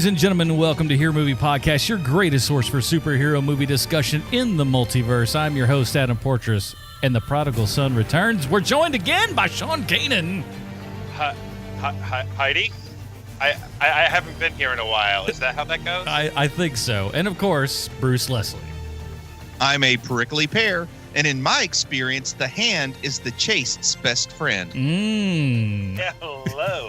Ladies and gentlemen, welcome to Hero Movie Podcast, your greatest source for superhero movie discussion in the multiverse. I'm your host, Adam Portrais, and the prodigal son returns. We're joined again by Sean Keenan. Heidi? I haven't been here in a while. Is that how that goes? I think so. And, of course, Bruce Leslie. I'm a prickly pear, and in my experience, the hand is the chast's best friend. Hello.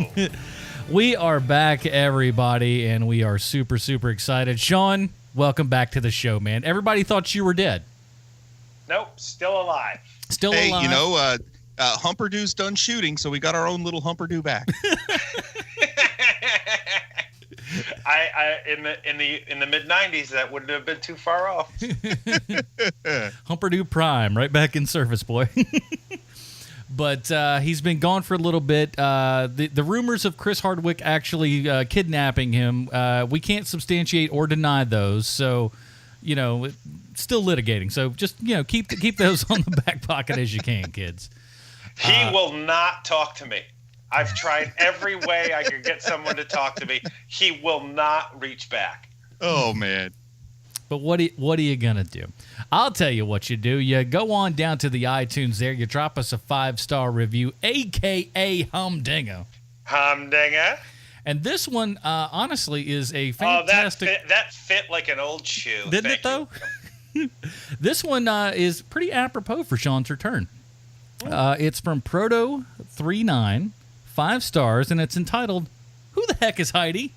We are back, everybody, and we are super, super excited. Sean, welcome back to the show, man. Everybody thought you were dead. Nope, still alive. Still hey, alive. You know, Humperdoo's done shooting, so we got our own little Humperdoo back. In the mid '90s, that wouldn't have been too far off. Humperdoo Prime, right back in service, boy. But he's been gone for a little bit. The rumors of Chris Hardwick actually kidnapping him, we can't substantiate or deny those. So, you know, still litigating. So just, you know, keep those on the back pocket as you can, kids. He will not talk to me. I've tried every way I could get someone to talk to me. He will not reach back. Oh, man. But what are you going to do? I'll tell you what you do. You go on down to the iTunes there. You drop us a 5-star review, a.k.a. Humdinger. Humdinger. And this one, honestly, is a fantastic... Oh, that fit like an old shoe. Didn't it, though? This one is pretty apropos for Sean's return. It's from Proto39, 5 stars, and it's entitled, Who the Heck is Heidi?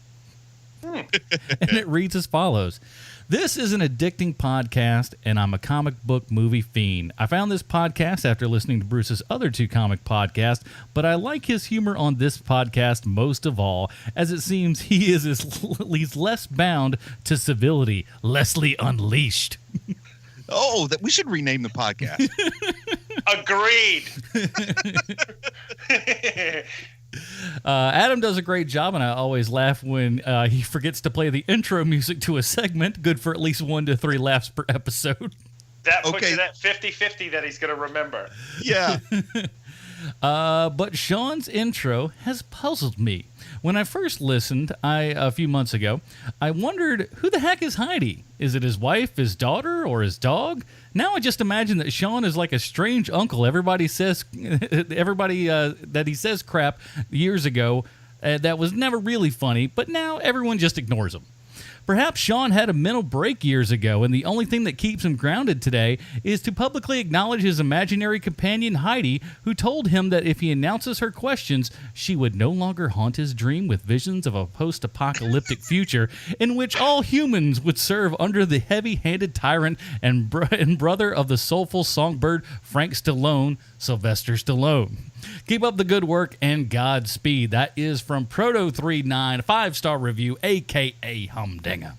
And it reads as follows. This is an addicting podcast, and I'm a comic book movie fiend. I found this podcast after listening to Bruce's other 2 comic podcasts, but I like his humor on this podcast most of all, as it seems he's less bound to civility. Leslie Unleashed. Oh, we should rename the podcast. Agreed. Adam does a great job, and I always laugh when he forgets to play the intro music to a segment, good for at least 1 to 3 laughs per episode. That puts you at 50-50 that he's going to remember. Yeah. But Sean's intro has puzzled me. When I first listened a few months ago, I wondered, who the heck is Heidi? Is it his wife, his daughter, or his dog? Now I just imagine that Sean is like a strange uncle. Everybody that he says crap years ago that was never really funny, but now everyone just ignores him. Perhaps Sean had a mental break years ago, and the only thing that keeps him grounded today is to publicly acknowledge his imaginary companion Heidi, who told him that if he announces her questions, she would no longer haunt his dream with visions of a post-apocalyptic future in which all humans would serve under the heavy-handed tyrant and brother of the soulful songbird Frank Stallone, Sylvester Stallone. Keep up the good work and Godspeed. That is from Proto39, 5-star review, a.k.a. Humdinger.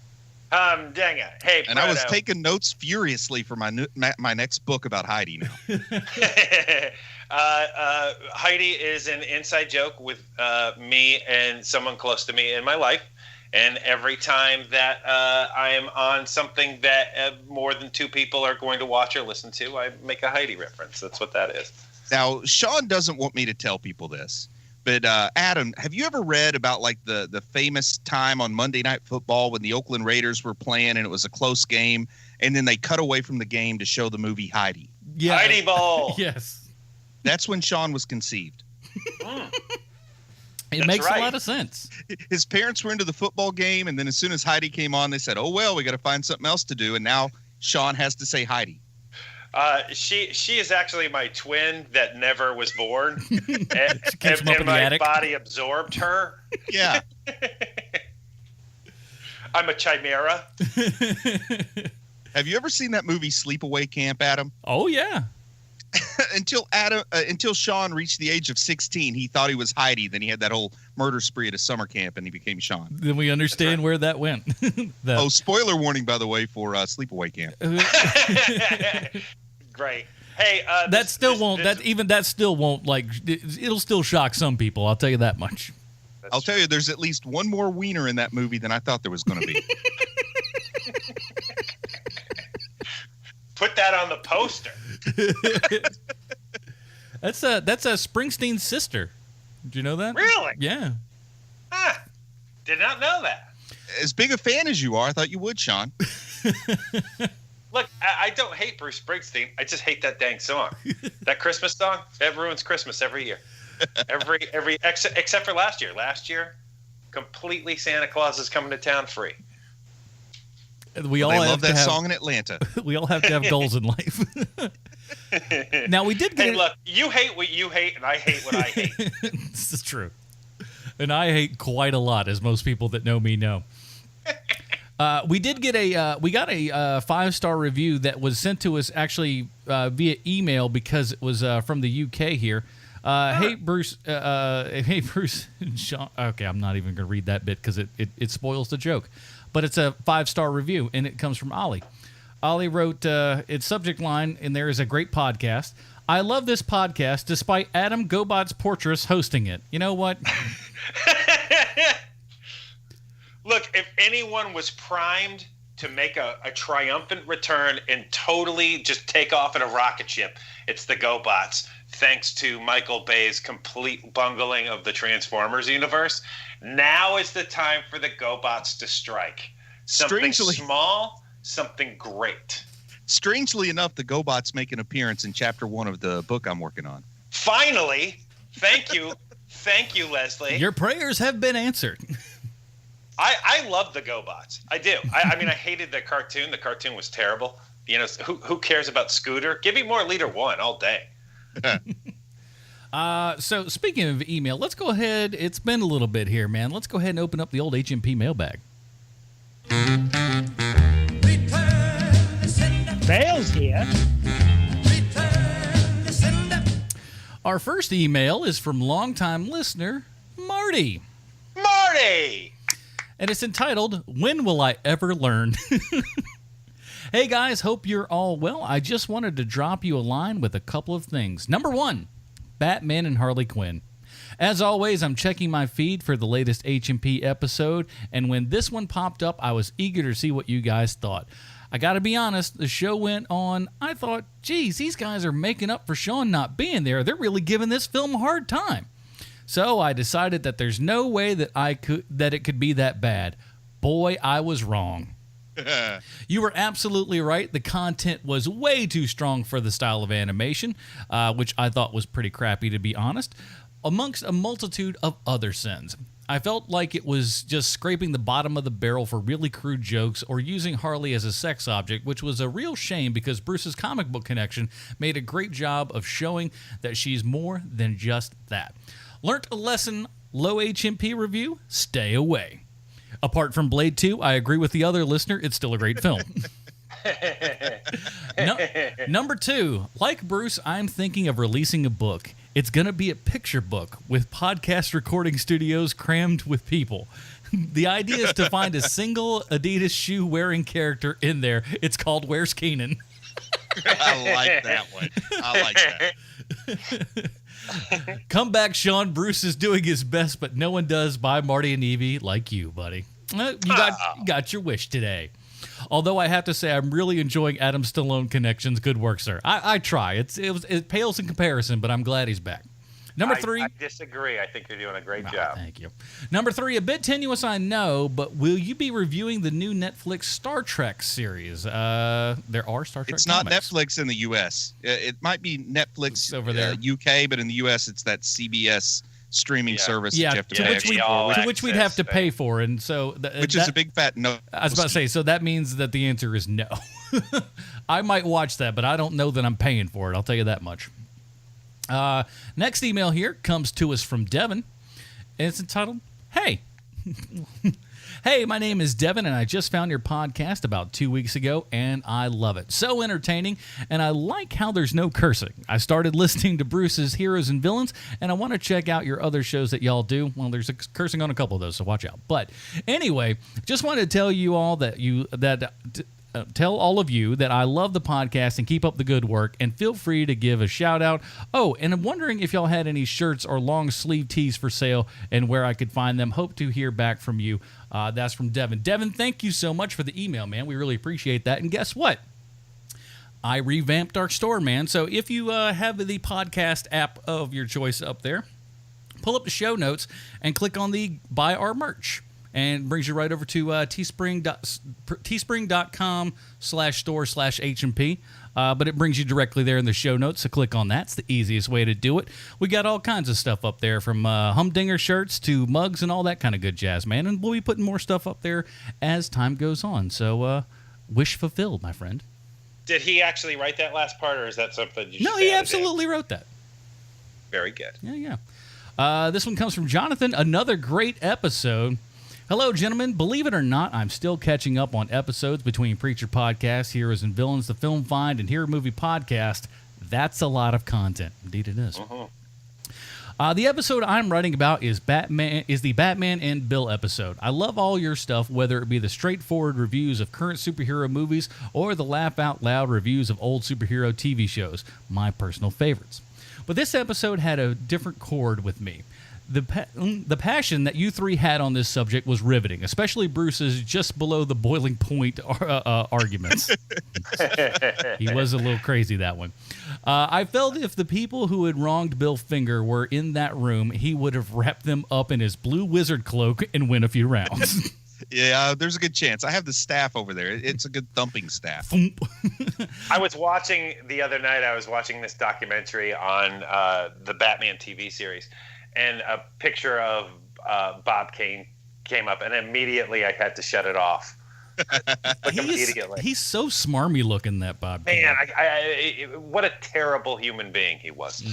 Humdinger. Hey, Proto. And I was taking notes furiously for my next book about Heidi now. Heidi is an inside joke with me and someone close to me in my life. And every time that I am on something that more than 2 people are going to watch or listen to, I make a Heidi reference. That's what that is. Now, Sean doesn't want me to tell people this, but Adam, have you ever read about like the famous time on Monday Night Football when the Oakland Raiders were playing and it was a close game, and then they cut away from the game to show the movie Heidi? Yeah. Heidi Ball. Yes. That's when Sean was conceived. It makes a lot of sense. His parents were into the football game, and then as soon as Heidi came on, they said, oh, well, we got to find something else to do, and now Sean has to say Heidi. She is actually my twin that never was born, and my attic. body absorbed her. Yeah. I'm a chimera. Have you ever seen that movie Sleepaway Camp, Adam? Oh, yeah. Until Sean reached the age of 16, he thought he was Heidi. Then he had that whole murder spree at a summer camp, and he became Sean. Then we understand where that went. Oh, spoiler warning, by the way, for Sleepaway Camp. Great. Hey, that still won't like it'll still shock some people. I'll tell you that much. I'll tell you, there's at least one more wiener in that movie than I thought there was going to be. Put that on the poster. That's a Springsteen's sister. Did you know that? Really? Yeah. Did not know that. As big a fan as you are, I thought you would, Sean. Look, I don't hate Bruce Springsteen. I just hate that dang song. That Christmas song, that ruins Christmas every year. Except for last year. Last year, completely Santa Claus is coming to town free. We all love that song in Atlanta. We all have to have goals in life. Now we did get. Hey, look, you hate what you hate, and I hate what I hate. This is true, and I hate quite a lot, as most people that know me know. We did get a 5-star review that was sent to us actually via email because it was from the UK here. Hey Bruce, and Sean. Okay, I'm not even going to read that bit because it spoils the joke. But it's a 5-star review, and it comes from Ollie. Ollie wrote, its subject line in there is a great podcast. I love this podcast despite Adam Gobot's Portrais hosting it. You know what? Look, if anyone was primed to make a triumphant return and totally just take off in a rocket ship, it's the GoBots. Thanks to Michael Bay's complete bungling of the Transformers universe. Now is the time for the GoBots to strike. Something small, something great. Strangely enough, the GoBots make an appearance in Chapter 1 of the book I'm working on. Finally! Thank you. Thank you, Leslie. Your prayers have been answered. I love the GoBots. I do. I mean, I hated the cartoon. The cartoon was terrible. You know, who cares about Scooter? Give me more Leader 1 all day. So speaking of email, let's go ahead. It's been a little bit here, man. Let's go ahead and open up the old HMP mailbag. Bale's here. Our first email is from longtime listener Marty. Marty! And it's entitled, When Will I Ever Learn? Hey guys, hope you're all well. I just wanted to drop you a line with a couple of things. Number 1, Batman and Harley Quinn. As always, I'm checking my feed for the latest HMP episode, and when this one popped up, I was eager to see what you guys thought. I gotta be honest, the show went on. I thought, geez, these guys are making up for Sean not being there. They're really giving this film a hard time. So I decided that there's no way that it could be that bad. Boy, I was wrong. You were absolutely right. The content was way too strong for the style of animation, which I thought was pretty crappy, to be honest, amongst a multitude of other sins. I felt like it was just scraping the bottom of the barrel for really crude jokes or using Harley as a sex object, which was a real shame because Bruce's comic book connection made a great job of showing that she's more than just that. Learnt a lesson, low HMP review, stay away. Apart from Blade 2, I agree with the other listener, it's still a great film. Number 2, like Bruce, I'm thinking of releasing a book. It's going to be a picture book with podcast recording studios crammed with people. The idea is to find a single Adidas shoe-wearing character in there. It's called Where's Keenan? I like that one. I like that. Come back, Sean. Bruce is doing his best, but no one does. Bye, Marty and Evie. Like you, buddy. You got your wish today. Although I have to say, I'm really enjoying Adam Stallone connections. Good work, sir. I try. It pales in comparison, but I'm glad he's back. Number 3. I disagree. I think you're doing a great job. Thank you. Number 3, a bit tenuous, I know, but will you be reviewing the new Netflix Star Trek series? There are Star Trek It's not comics. Netflix in the U.S. It might be Netflix It's over there. UK, but in the U.S. it's that CBS streaming service that you have to to pay which, extra we'd have to pay for, and so which is a big fat no. I was about to say, so that means that the answer is no. I might watch that, but I don't know that I'm paying for it. I'll tell you that much. Next email here comes to us from Devin, and it's entitled, Hey. Hey, my name is Devin, and I just found your podcast about 2 weeks ago, and I love it. So entertaining, and I like how there's no cursing. I started listening to Bruce's Heroes and Villains, and I want to check out your other shows that y'all do. Well, there's cursing on a couple of those, so watch out. But anyway, just wanted to tell you all tell all of you that I love the podcast and keep up the good work, and feel free to give a shout out. Oh, and I'm wondering if y'all had any shirts or long sleeve tees for sale and where I could find them. Hope to hear back from you. That's from Devin. Devin, thank you so much for the email, man. We really appreciate that. And guess what? I revamped our store, man. So if you have the podcast app of your choice up there, pull up the show notes and click on the Buy Our Merch. and brings you right over to teespring.com/store/HMP. But it brings you directly there in the show notes, so click on that. It's the easiest way to do it. We got all kinds of stuff up there, from humdinger shirts to mugs and all that kind of good jazz, man. And we'll be putting more stuff up there as time goes on. So, wish fulfilled, my friend. Did he actually write that last part, or is that something you No, he absolutely wrote that. Very good. Yeah. This one comes from Jonathan. Another great episode. Hello, gentlemen. Believe it or not, I'm still catching up on episodes between Preacher Podcast, Heroes and Villains, The Film Find, and Hero Movie Podcast. That's a lot of content. Indeed it is. The episode I'm writing about is the Batman and Bill episode. I love all your stuff, whether it be the straightforward reviews of current superhero movies or the laugh-out-loud reviews of old superhero TV shows, my personal favorites. But this episode had a different chord with me. The passion that you three had on this subject was riveting, especially Bruce's just below the boiling point arguments. He was a little crazy, that one. I felt if the people who had wronged Bill Finger were in that room, he would have wrapped them up in his blue wizard cloak and win a few rounds. Yeah, there's a good chance. I have the staff over there. It's a good thumping staff. I was watching the other night, this documentary on the Batman TV series. And a picture of Bob Kane came up, and immediately I had to shut it off. Immediately. He's so smarmy looking, that Bob Kane. Man, what a terrible human being he was.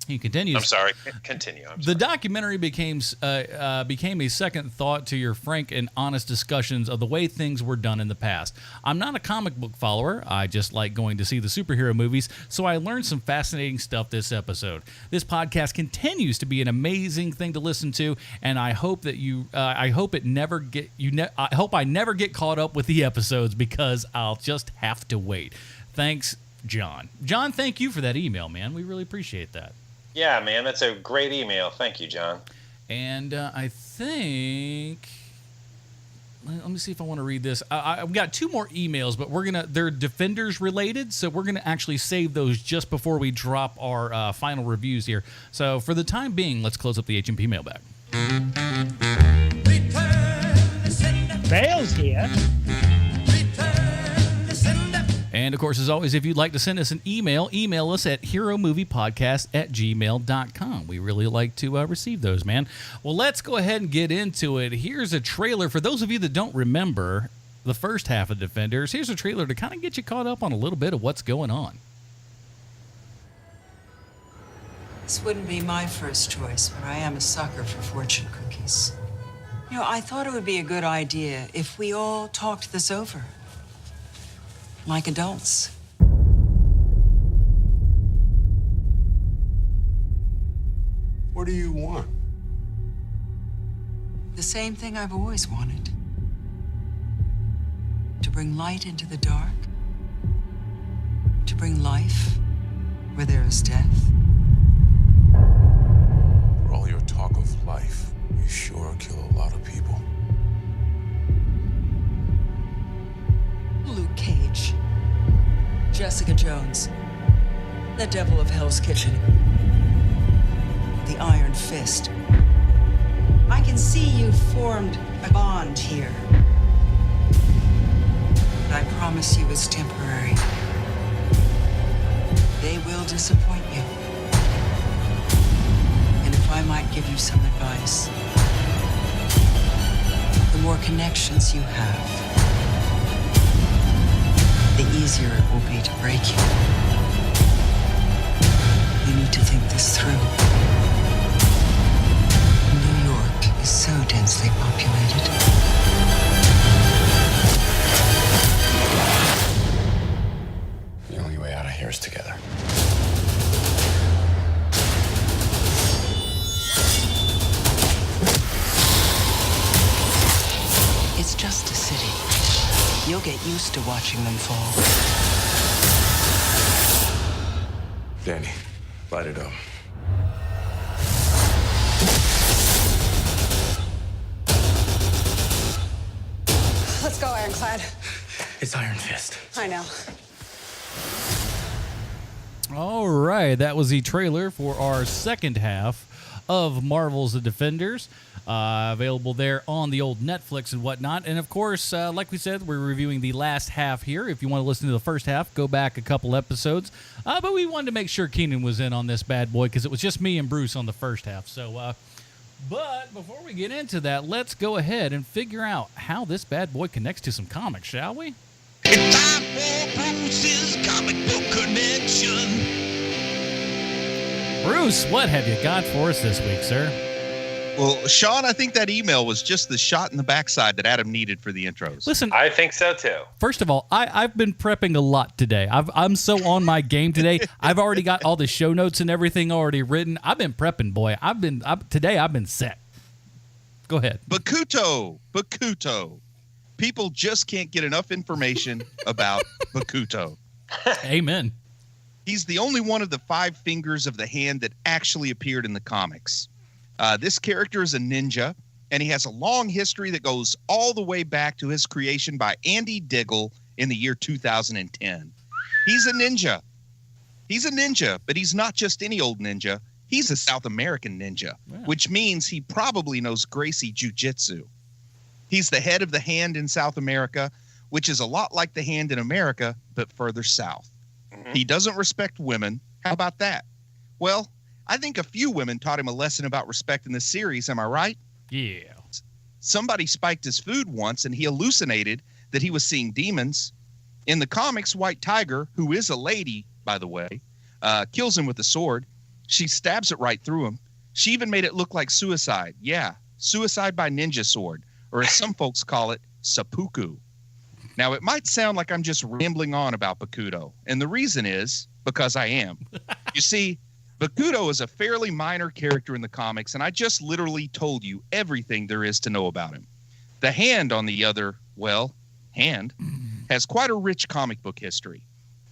He continues. I'm sorry. Continue. The documentary became a second thought to your frank and honest discussions of the way things were done in the past. I'm not a comic book follower. I just like going to see the superhero movies, so I learned some fascinating stuff this episode. This podcast continues to be an amazing thing to listen to, and I hope that I hope I never get caught up with the episodes, because I'll just have to wait. Thanks, John. John, thank you for that email, man. We really appreciate that. Yeah, man, that's a great email. Thank you, John. And I think, let me see if I want to read this. I've got two more emails, but they're Defenders related, so we're gonna actually save those just before we drop our final reviews here. So for the time being, let's close up the HMP mailbag. Bale's here. And, of course, as always, if you'd like to send us an email us at heromoviepodcast@gmail.com. We really like to receive those, man. Well, let's go ahead and get into it. Here's a trailer. For those of you that don't remember the first half of Defenders, here's a trailer to kind of get you caught up on a little bit of what's going on. This wouldn't be my first choice, but I am a sucker for fortune cookies. You know, I thought it would be a good idea if we all talked this over. Like adults. What do you want? The same thing I've always wanted. To bring light into the dark. To bring life where there is death. For all your talk of life, you sure kill a lot of people. Luke Cage. Jessica Jones. The devil of Hell's Kitchen. The Iron Fist. I can see you've formed a bond here. But I promise you it's temporary. They will disappoint you. And if I might give you some advice, the more connections you have, the easier it will be to break you. You need to think this through. New York is so densely populated. The only way out of here is together. It's just a city. You'll get used to watching them fall. Danny, light it up. Let's go, Ironclad. It's Iron Fist. I know. All right, that was the trailer for our second half of Marvel's The Defenders. Available there on the old Netflix and whatnot. And, of course, like we said, we're reviewing the last half here. If you want to listen to the first half, go back a couple episodes. But we wanted to make sure Keenan was in on this bad boy because it was just me and Bruce on the first half. So, but before we get into that, let's go ahead and figure out how this bad boy connects to some comics, shall we? It's time for Bruce's Comic Book Connection. Bruce, what have you got for us this week, sir? Well, Sean, I think that email was just the shot in the backside that Adam needed for the intros. Listen, I think so too. first of all, I've been prepping a lot today. I'm so on my game today. I've already got all the show notes and everything already written. I've been prepping, boy. Today I've been set. Go ahead. Bakuto. People just can't get enough information about Bakuto. Amen. He's the only one of the 5 fingers of the hand that actually appeared in the comics. This character is a ninja, and he has a long history that goes all the way back to his creation by Andy Diggle in the year 2010. He's a ninja. But he's not just any old ninja. He's a South American ninja, which means he probably knows Gracie Jiu-Jitsu. He's the head of the hand in South America, which is a lot like the hand in America, but further south. Mm-hmm. He doesn't respect women. How about that? Well, I think a few women taught him a lesson about respect in this series. Am I right? Yeah. Somebody spiked his food once, and he hallucinated that he was seeing demons. In the comics, White Tiger, who is a lady, by the way, kills him with a sword. She stabs it right through him. She even made it look like suicide. Yeah, suicide by ninja sword, or as some folks call it, seppuku. Now, it might sound like I'm just rambling on about Bakuto, and the reason is because I am. You see, Bakuto is a fairly minor character in the comics, and I just literally told you everything there is to know about him. The Hand, on the other, hand, has quite a rich comic book history.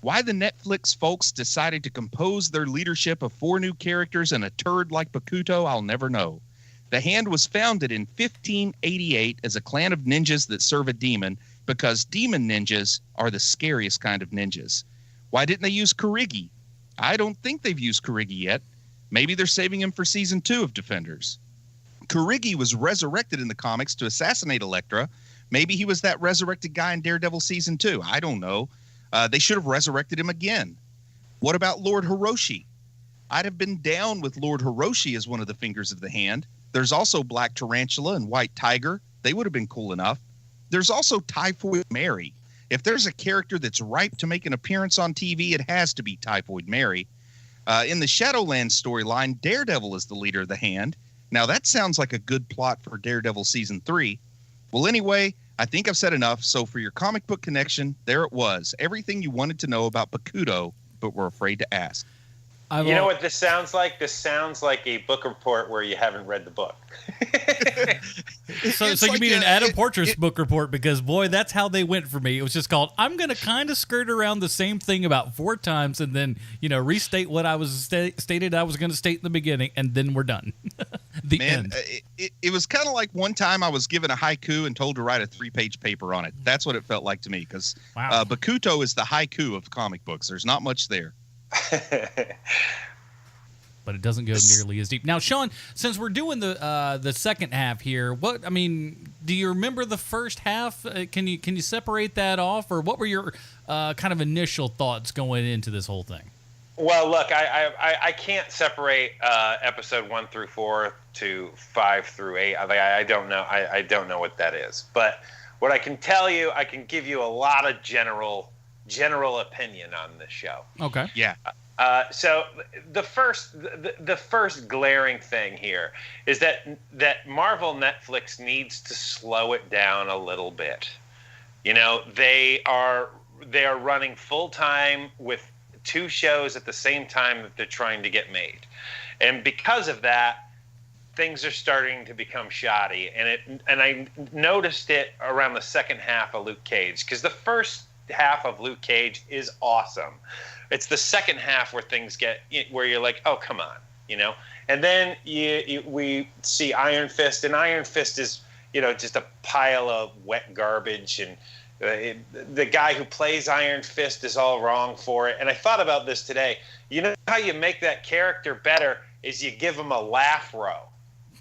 Why the Netflix folks decided to compose their leadership of 4 new characters and a turd like Bakuto, I'll never know. The Hand was founded in 1588 as a clan of ninjas that serve a demon because demon ninjas are the scariest kind of ninjas. Why didn't they use Kurigi? I don't think they've used Kurigi yet. Maybe they're saving him for season 2 of Defenders. Kurigi was resurrected in the comics to assassinate Elektra. Maybe he was that resurrected guy in Daredevil season 2. I don't know. They should have resurrected him again. What about Lord Hiroshi? I'd have been down with Lord Hiroshi as one of the fingers of the hand. There's also Black Tarantula and White Tiger. They would have been cool enough. There's also Typhoid Mary. If there's a character that's ripe to make an appearance on TV, it has to be Typhoid Mary. In the Shadowlands storyline, Daredevil is the leader of the Hand. Now, that sounds like a good plot for Daredevil Season 3. Well, anyway, I think I've said enough. So for your comic book connection, there it was. Everything you wanted to know about Bakuto, but were afraid to ask. You know what this sounds like? This sounds like a book report where you haven't read the book. So you mean an Adam Portrais book report? Because, boy, that's how they went for me. It was just called, I'm going to kind of skirt around the same thing about 4 times and then, restate what I was stated I was going to state in the beginning, and then we're done. The end. It was kind of like one time I was given a haiku and told to write a 3-page paper on it. That's what it felt like to me, because Bakuto is the haiku of comic books. There's not much there. But it doesn't go nearly as deep. Now, Sean, since we're doing the second half here, do you remember the first half? Can you separate that off, or what were your kind of initial thoughts going into this whole thing? Well, look, I can't separate episode 1 through 4 to 5 through 8. I don't know. I don't know what that is. But what I can tell you, I can give you a lot of general opinion on this show. Okay. Yeah. So the first glaring thing here is that Marvel Netflix needs to slow it down a little bit. They are running full time with 2 shows at the same time that they're trying to get made, and because of that, things are starting to become shoddy. And I noticed it around the second half of Luke Cage, because the first half of Luke Cage is awesome. It's the second half where things get where you're like, oh, come on, And then we see Iron Fist, and Iron Fist is just a pile of wet garbage, and the guy who plays Iron Fist is all wrong for it. And I thought about this today. You know how you make that character better? is you give him a laugh row.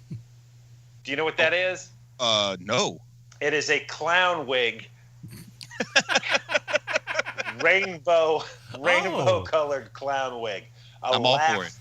Do you know what that is? No. It is a clown wig. rainbow colored clown wig. I'm all for it.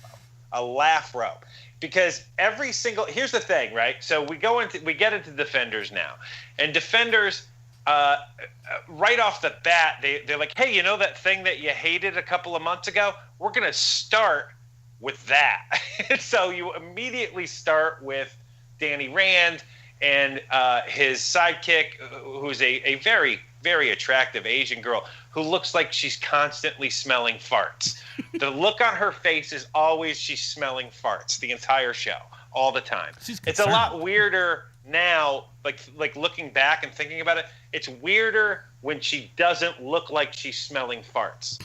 A laugh row. Because here's the thing, right? So we get into Defenders now. And Defenders, right off the bat, they're like, hey, you know that thing that you hated a couple of months ago? We're going to start with that. So you immediately start with Danny Rand and his sidekick, who's a very, very attractive Asian girl who looks like she's constantly smelling farts. The look on her face is always she's smelling farts the entire show, all the time. It's a lot weirder now, like looking back and thinking about it. It's weirder when she doesn't look like she's smelling farts,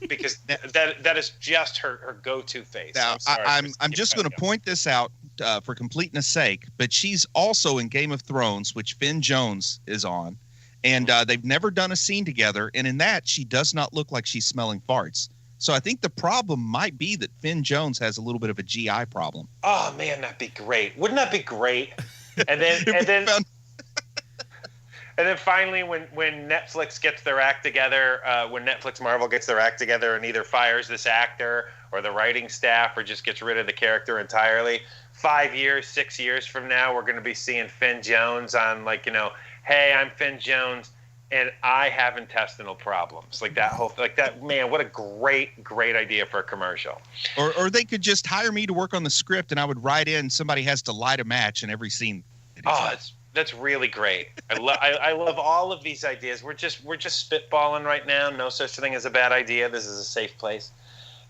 because that is just her go-to face. Now, I'm just going to point this out for completeness sake, but she's also in Game of Thrones, which Finn Jones is on, and they've never done a scene together, and in that, she does not look like she's smelling farts. So I think the problem might be that Finn Jones has a little bit of a GI problem. Oh man, that'd be great. Wouldn't that be great? And then finally, when Netflix gets their act together, when Netflix Marvel gets their act together and either fires this actor or the writing staff or just gets rid of the character entirely, 5 years, 6 years from now, we're going to be seeing Finn Jones on, like, you know, hey, I'm Finn Jones and I have intestinal problems. Like that, man, what a great idea for a commercial. Or they could just hire me to work on the script and I would write in somebody has to light a match in every scene. That's really great. I love all of these ideas. We're just spitballing right now. No such thing as a bad idea. This is a safe place.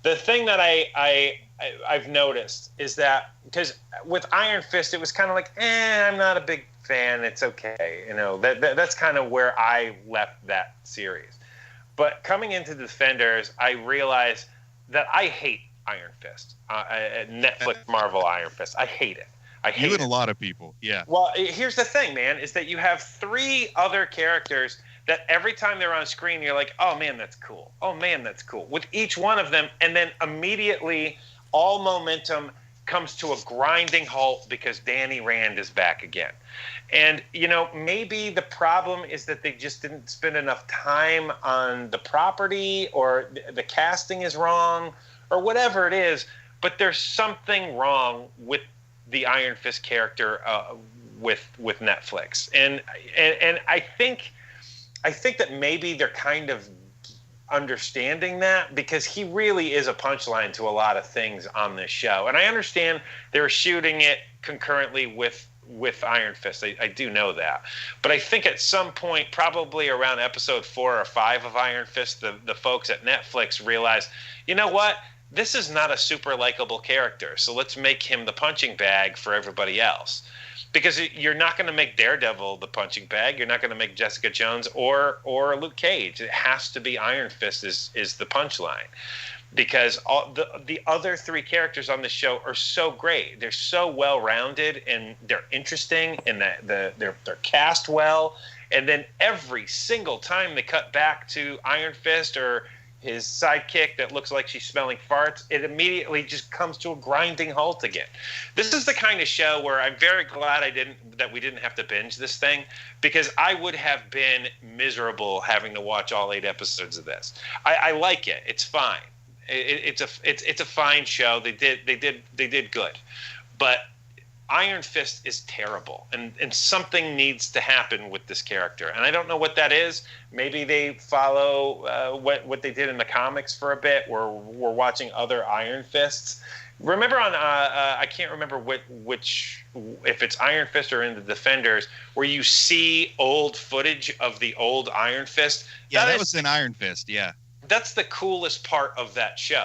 The thing that I've noticed is that, because with Iron Fist, it was kind of like, I'm not a big fan. It's okay. You know, that's kind of where I left that series. But coming into Defenders, I realized that I hate Iron Fist. Netflix Marvel Iron Fist. I hate it. I hate you and it. A lot of people, yeah. Well, here's the thing, man, is that you have 3 other characters that every time they're on screen, you're like, oh, man, that's cool. Oh, man, that's cool. With each one of them, and then immediately all momentum comes to a grinding halt because Danny Rand is back again. And, you know, maybe the problem is that they just didn't spend enough time on the property, or the casting is wrong, or whatever it is, but there's something wrong with the Iron Fist character with Netflix, and I think that maybe they're kind of understanding that, because he really is a punchline to a lot of things on this show. And I understand they were shooting it concurrently with Iron Fist. I do know that, but I think at some point, probably around episode 4 or 5 of Iron Fist, the folks at Netflix realized, you know what? This is not a super likable character, so let's make him the punching bag for everybody else. Because you're not going to make Daredevil the punching bag. You're not going to make Jessica Jones or Luke Cage. It has to be Iron Fist is the punchline. Because all the other 3 characters on the show are so great. They're so well-rounded, and they're interesting, and they're cast well. And then every single time they cut back to Iron Fist or his sidekick that looks like she's smelling farts, it immediately just comes to a grinding halt again. This is the kind of show where I'm very glad that we didn't have to binge this thing, because I would have been miserable having to watch all 8 episodes of this. I like it. It's fine. It's a fine show. They did good, but Iron Fist is terrible, and something needs to happen with this character, and I don't know what that is. Maybe they follow what they did in the comics for a bit, where we're watching other Iron Fists. Remember on I can't remember which if it's Iron Fist or in the Defenders, where you see old footage of the old Iron Fist. Yeah, that was in Iron Fist. Yeah, that's the coolest part of that show,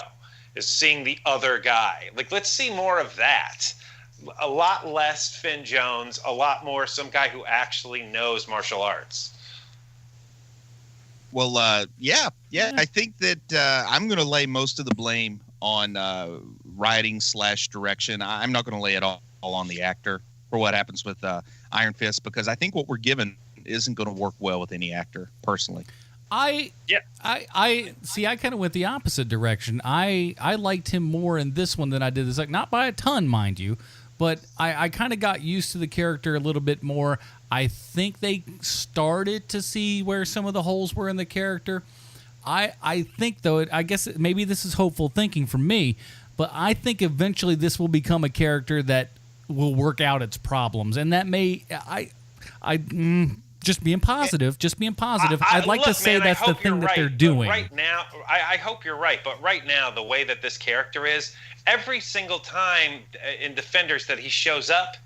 is seeing the other guy. Like, let's see more of that. A lot less Finn Jones, a lot more some guy who actually knows martial arts. Well, yeah. I think that I'm going to lay most of the blame on writing / direction. I'm not going to lay it all on the actor for what happens with Iron Fist, because I think what we're given isn't going to work well with any actor, personally. I see. I kind of went the opposite direction. I liked him more in this one than I did this. Like, not by a ton, mind you, but I kind of got used to the character a little bit more. I think they started to see where some of the holes were in the character. I think, though, I guess maybe this is hopeful thinking for me, but I think eventually this will become a character that will work out its problems, and that may just being positive. I'd like to say that's the thing that they're doing right now. I hope you're right, but right now, the way that this character is, every single time in Defenders that he shows up,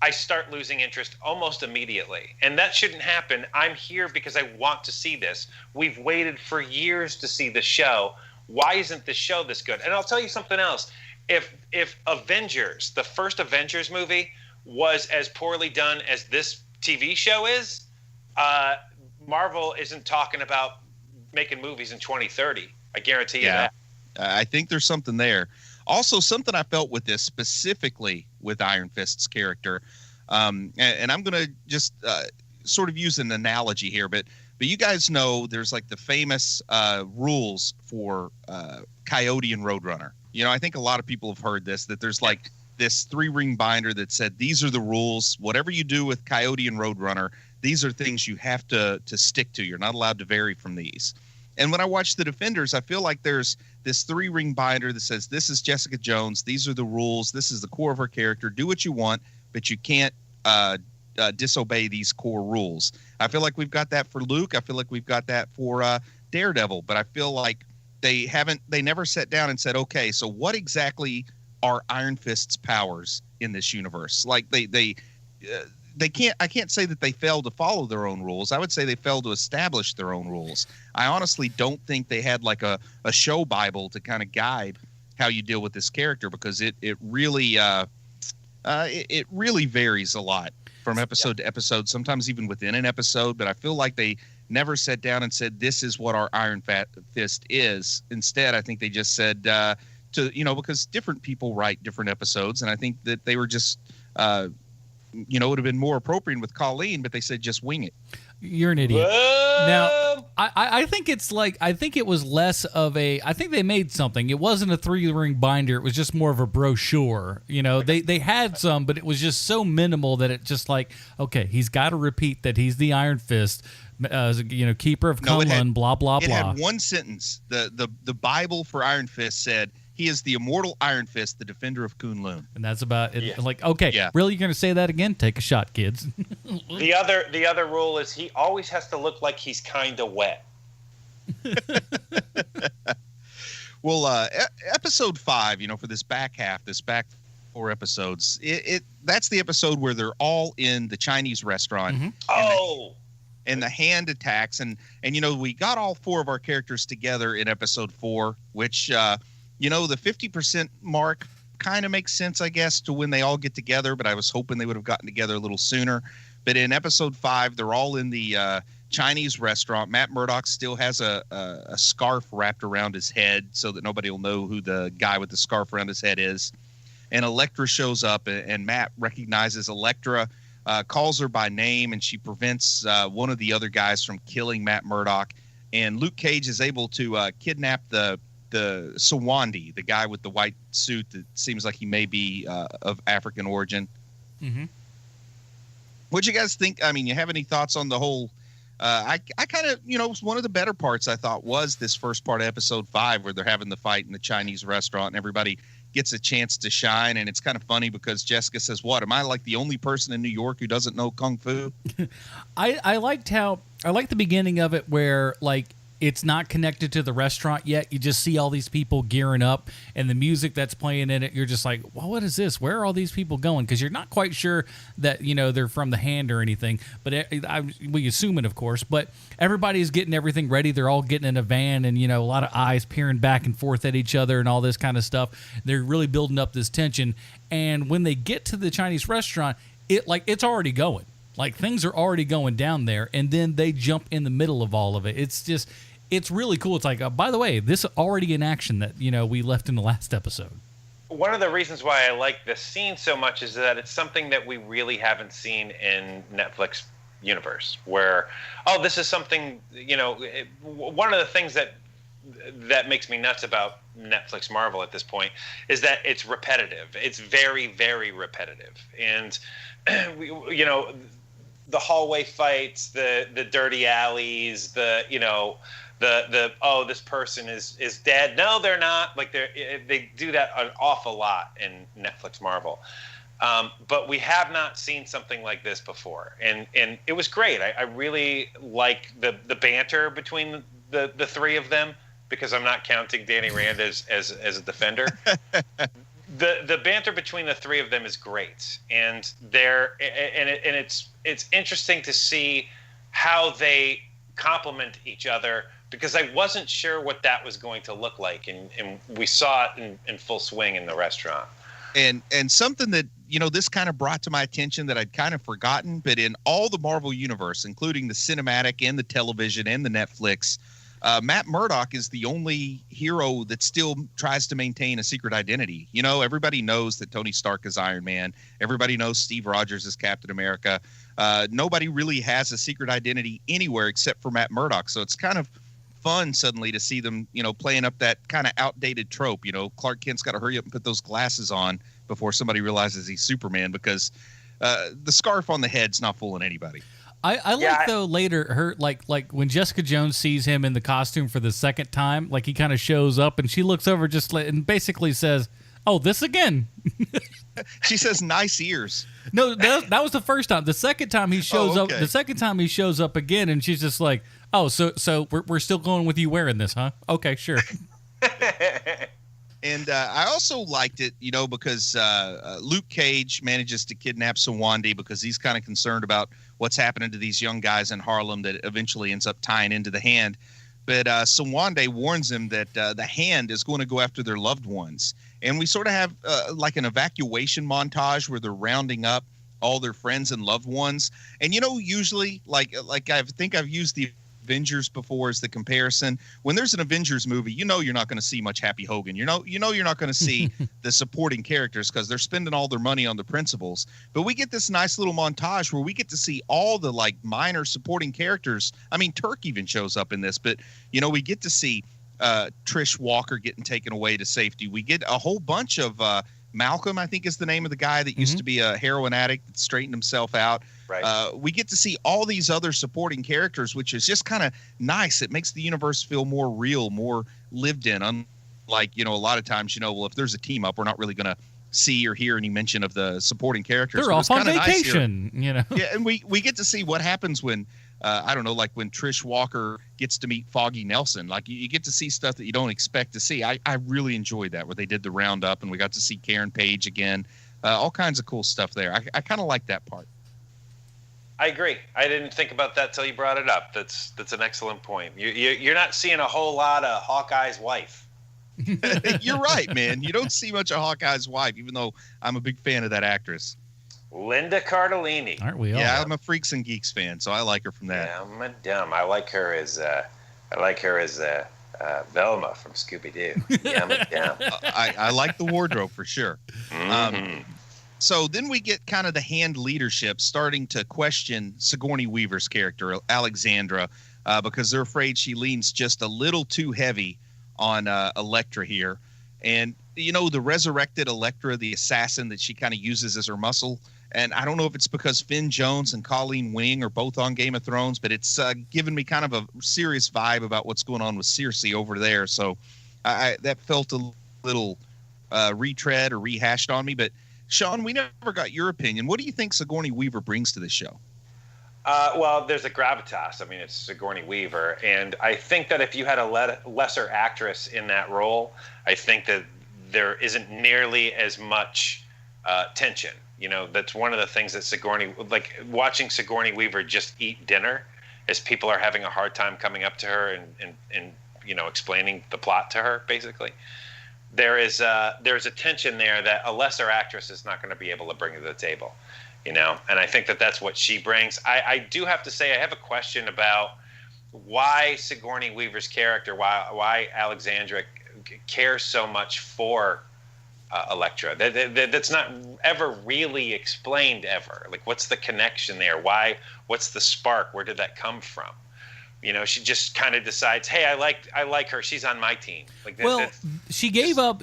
I start losing interest almost immediately. And that shouldn't happen. I'm here because I want to see this. We've waited for years to see the show. Why isn't this show this good? And I'll tell you something else. If Avengers, the first Avengers movie, was as poorly done as this TV show is, Marvel isn't talking about making movies in 2030. I guarantee you that. I think there's something there. Also, something I felt with this, specifically with Iron Fist's character, and I'm going to just sort of use an analogy here, but you guys know there's like the famous rules for Caudi and Roadrunner. You know, I think a lot of people have heard this, that there's like this 3-ring binder that said, these are the rules. Whatever you do with Caudi and Roadrunner, these are things you have to stick to. You're not allowed to vary from these. And when I watch The Defenders, I feel like there's this 3-ring binder that says, this is Jessica Jones. These are the rules. This is the core of her character. Do what you want, but you can't disobey these core rules. I feel like we've got that for Luke. I feel like we've got that for Daredevil. But I feel like they never sat down and said, okay, so what exactly are Iron Fist's powers in this universe? Like I can't say that they failed to follow their own rules. I would say they failed to establish their own rules. I honestly don't think they had like a show Bible to kind of guide how you deal with this character, because it really varies a lot from episode to episode, sometimes even within an episode. But I feel like they never sat down and said, this is what our Iron Fist is. Instead, I think they just said because different people write different episodes, and I think that they were just it would have been more appropriate with Colleen, but they said just wing it. You're an idiot. Now, I think it was less of I think they made something. It wasn't a 3-ring binder. It was just more of a brochure. You know, they had some, but it was just so minimal that it just like, okay, he's got to repeat that he's the Iron Fist, keeper of Kunlun, blah, blah, blah. It had one sentence. The Bible for Iron Fist said, he is the immortal Iron Fist, the defender of Kunlun. And that's about it. Yeah. Like, okay, really, you're going to say that again? Take a shot, kids. The other rule is he always has to look like he's kind of wet. Well, episode 5, for this back 4 episodes, that's the episode where they're all in the Chinese restaurant. Mm-hmm. And the hand attacks. And we got all 4 of our characters together in episode 4, which... the 50% mark kind of makes sense, I guess, to when they all get together, but I was hoping they would have gotten together a little sooner. But in episode 5, they're all in the Chinese restaurant. Matt Murdock still has a scarf wrapped around his head so that nobody will know who the guy with the scarf around his head is. And Elektra shows up, and Matt recognizes Elektra, calls her by name, and she prevents one of the other guys from killing Matt Murdock. And Luke Cage is able to kidnap the Sawandi, the guy with the white suit that seems like he may be of African origin. Mm-hmm. What'd you guys think? I mean, you have any thoughts on the whole? I kind of, one of the better parts I thought was this first part of episode 5 where they're having the fight in the Chinese restaurant and everybody gets a chance to shine. And it's kind of funny because Jessica says, what, am I like the only person in New York who doesn't know Kung Fu? I liked the beginning of it where like, it's not connected to the restaurant yet. You just see all these people gearing up, and the music that's playing in it, you're just like, well, what is this? Where are all these people going? Because you're not quite sure that, they're from the hand or anything. But we assume it, of course. But everybody's getting everything ready. They're all getting in a van, and, a lot of eyes peering back and forth at each other and all this kind of stuff. They're really building up this tension. And when they get to the Chinese restaurant, it's already going. Like, things are already going down there, and then they jump in the middle of all of it. It's really cool. It's like, by the way, this is already in action that, we left in the last episode. One of the reasons why I like this scene so much is that it's something that we really haven't seen in Netflix universe, where, oh, this is something, one of the things that makes me nuts about Netflix Marvel at this point is that it's repetitive. It's very, very repetitive. And, the hallway fights, the dirty alleys, oh, this person is dead. No, they're not. Like they do that an awful lot in Netflix Marvel. But we have not seen something like this before, and it was great. I really like the banter between the three of them, because I'm not counting Danny Rand as a defender. The banter between the three of them is great, and it's interesting to see how they complement each other, because I wasn't sure what that was going to look like, and we saw it in full swing in the restaurant. And something that, this kind of brought to my attention that I'd kind of forgotten, but in all the Marvel universe, including the cinematic and the television and the Netflix, Matt Murdock is the only hero that still tries to maintain a secret identity. Everybody knows that Tony Stark is Iron Man. Everybody knows Steve Rogers is Captain America. Nobody really has a secret identity anywhere except for Matt Murdock. So it's kind of fun suddenly to see them, playing up that kind of outdated trope. Clark Kent's got to hurry up and put those glasses on before somebody realizes he's Superman, because the scarf on the head's not fooling anybody. I like, though, later her like when Jessica Jones sees him in the costume for the second time, like he kind of shows up and she looks over and basically says, "Oh, this again." She says, "Nice ears." No, that was the first time. The second time he shows okay. up. The second time he shows up again, and she's just like, "Oh, so we're still going with you wearing this, huh? Okay, sure." And I also liked it, because Luke Cage manages to kidnap Sawandi because he's kind of concerned about what's happening to these young guys in Harlem that eventually ends up tying into the Hand. But Sawandi warns him that the Hand is going to go after their loved ones. And we sort of have like an evacuation montage where they're rounding up all their friends and loved ones. And, usually, like I think I've used the Avengers before as the comparison. When there's an Avengers movie, you're not going to see much Happy Hogan. You're not going to see the supporting characters because they're spending all their money on the principals. But we get this nice little montage where we get to see all the like minor supporting characters. I mean, Turk even shows up in this, but we get to see Trish Walker getting taken away to safety. We get a whole bunch of Malcolm, I think is the name of the guy that used to be a heroin addict that straightened himself out. Right. We get to see all these other supporting characters, which is just kind of nice. It makes the universe feel more real, more lived in. Unlike, a lot of times, if there's a team up, we're not really going to see or hear any mention of the supporting characters. They're off on vacation, Yeah, and we get to see what happens when, like when Trish Walker gets to meet Foggy Nelson. Like you get to see stuff that you don't expect to see. I really enjoyed that, where they did the roundup and we got to see Karen Page again. All kinds of cool stuff there. I kind of like that part. I agree. I didn't think about that till you brought it up. That's an excellent point. You're not seeing a whole lot of Hawkeye's wife. You're right, man. You don't see much of Hawkeye's wife, even though I'm a big fan of that actress. Linda Cardellini. Aren't we all? Yeah, I'm a Freaks and Geeks fan, so I like her from that. Yeah, I'm dumb. I like her as Velma from Scooby-Doo. Yeah, I'm dumb. I like the wardrobe for sure. Mm-hmm. So then we get kind of the Hand leadership starting to question Sigourney Weaver's character, Alexandra, because they're afraid she leans just a little too heavy on Elektra here. And, the resurrected Elektra, the assassin that she kind of uses as her muscle. And I don't know if it's because Finn Jones and Colleen Wing are both on Game of Thrones, but it's given me kind of a serious vibe about what's going on with Cersei over there. So that felt a little retread or rehashed on me. But Sean, we never got your opinion. What do you think Sigourney Weaver brings to this show? Well, there's a gravitas. I mean, it's Sigourney Weaver. And I think that if you had a lesser actress in that role, I think that there isn't nearly as much tension. That's one of the things that Sigourney, like watching Sigourney Weaver just eat dinner as people are having a hard time coming up to her and explaining the plot to her, basically. There's a tension there that a lesser actress is not going to be able to bring to the table, and I think that that's what she brings. I do have to say I have a question about why Sigourney Weaver's character, why Alexandra cares so much for Elektra. That's not ever really explained ever. Like, what's the connection there? Why? What's the spark? Where did that come from? You know, she just kind of decides, hey, I like her. She's on my team. Like, she gave up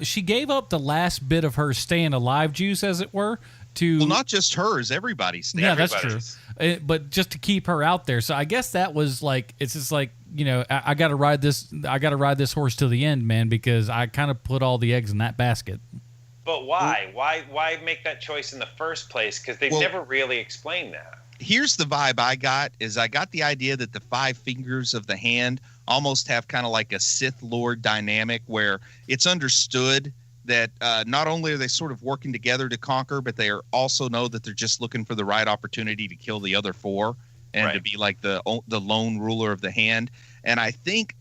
the last bit of her staying alive juice, as it were. Well, not just hers, everybody's. Yeah, that's true. But just to keep her out there. So I guess that was like, it's just like, you know, I got to ride this horse to the end, man, because I kind of put all the eggs in that basket. But why? Why make that choice in the first place? Because they've never really explained that. Here's the vibe I got the idea that the 5 fingers of the hand almost have kind of like a Sith Lord dynamic, where it's understood that not only are they sort of working together to conquer, but they also know that they're just looking for the right opportunity to kill the other 4 and to be like the lone ruler of the hand. And I think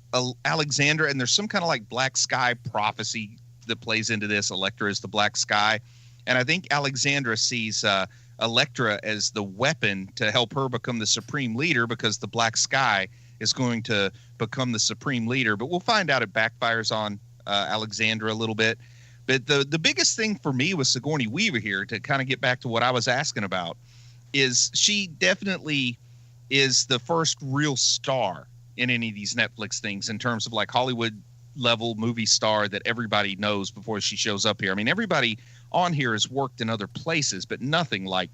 Alexandra, and there's some kind of like Black Sky prophecy that plays into this. Elektra is the Black Sky. And I think Alexandra sees Elektra as the weapon to help her become the supreme leader, because the Black Sky is going to become the supreme leader. But we'll find out it backfires on Alexandra a little bit. But the biggest thing for me with Sigourney Weaver here, to kind of get back to what I was asking about, is she definitely is the first real star in any of these Netflix things, in terms of like Hollywood level movie star that everybody knows before she shows up here. I mean, everybody on here has worked in other places, but nothing like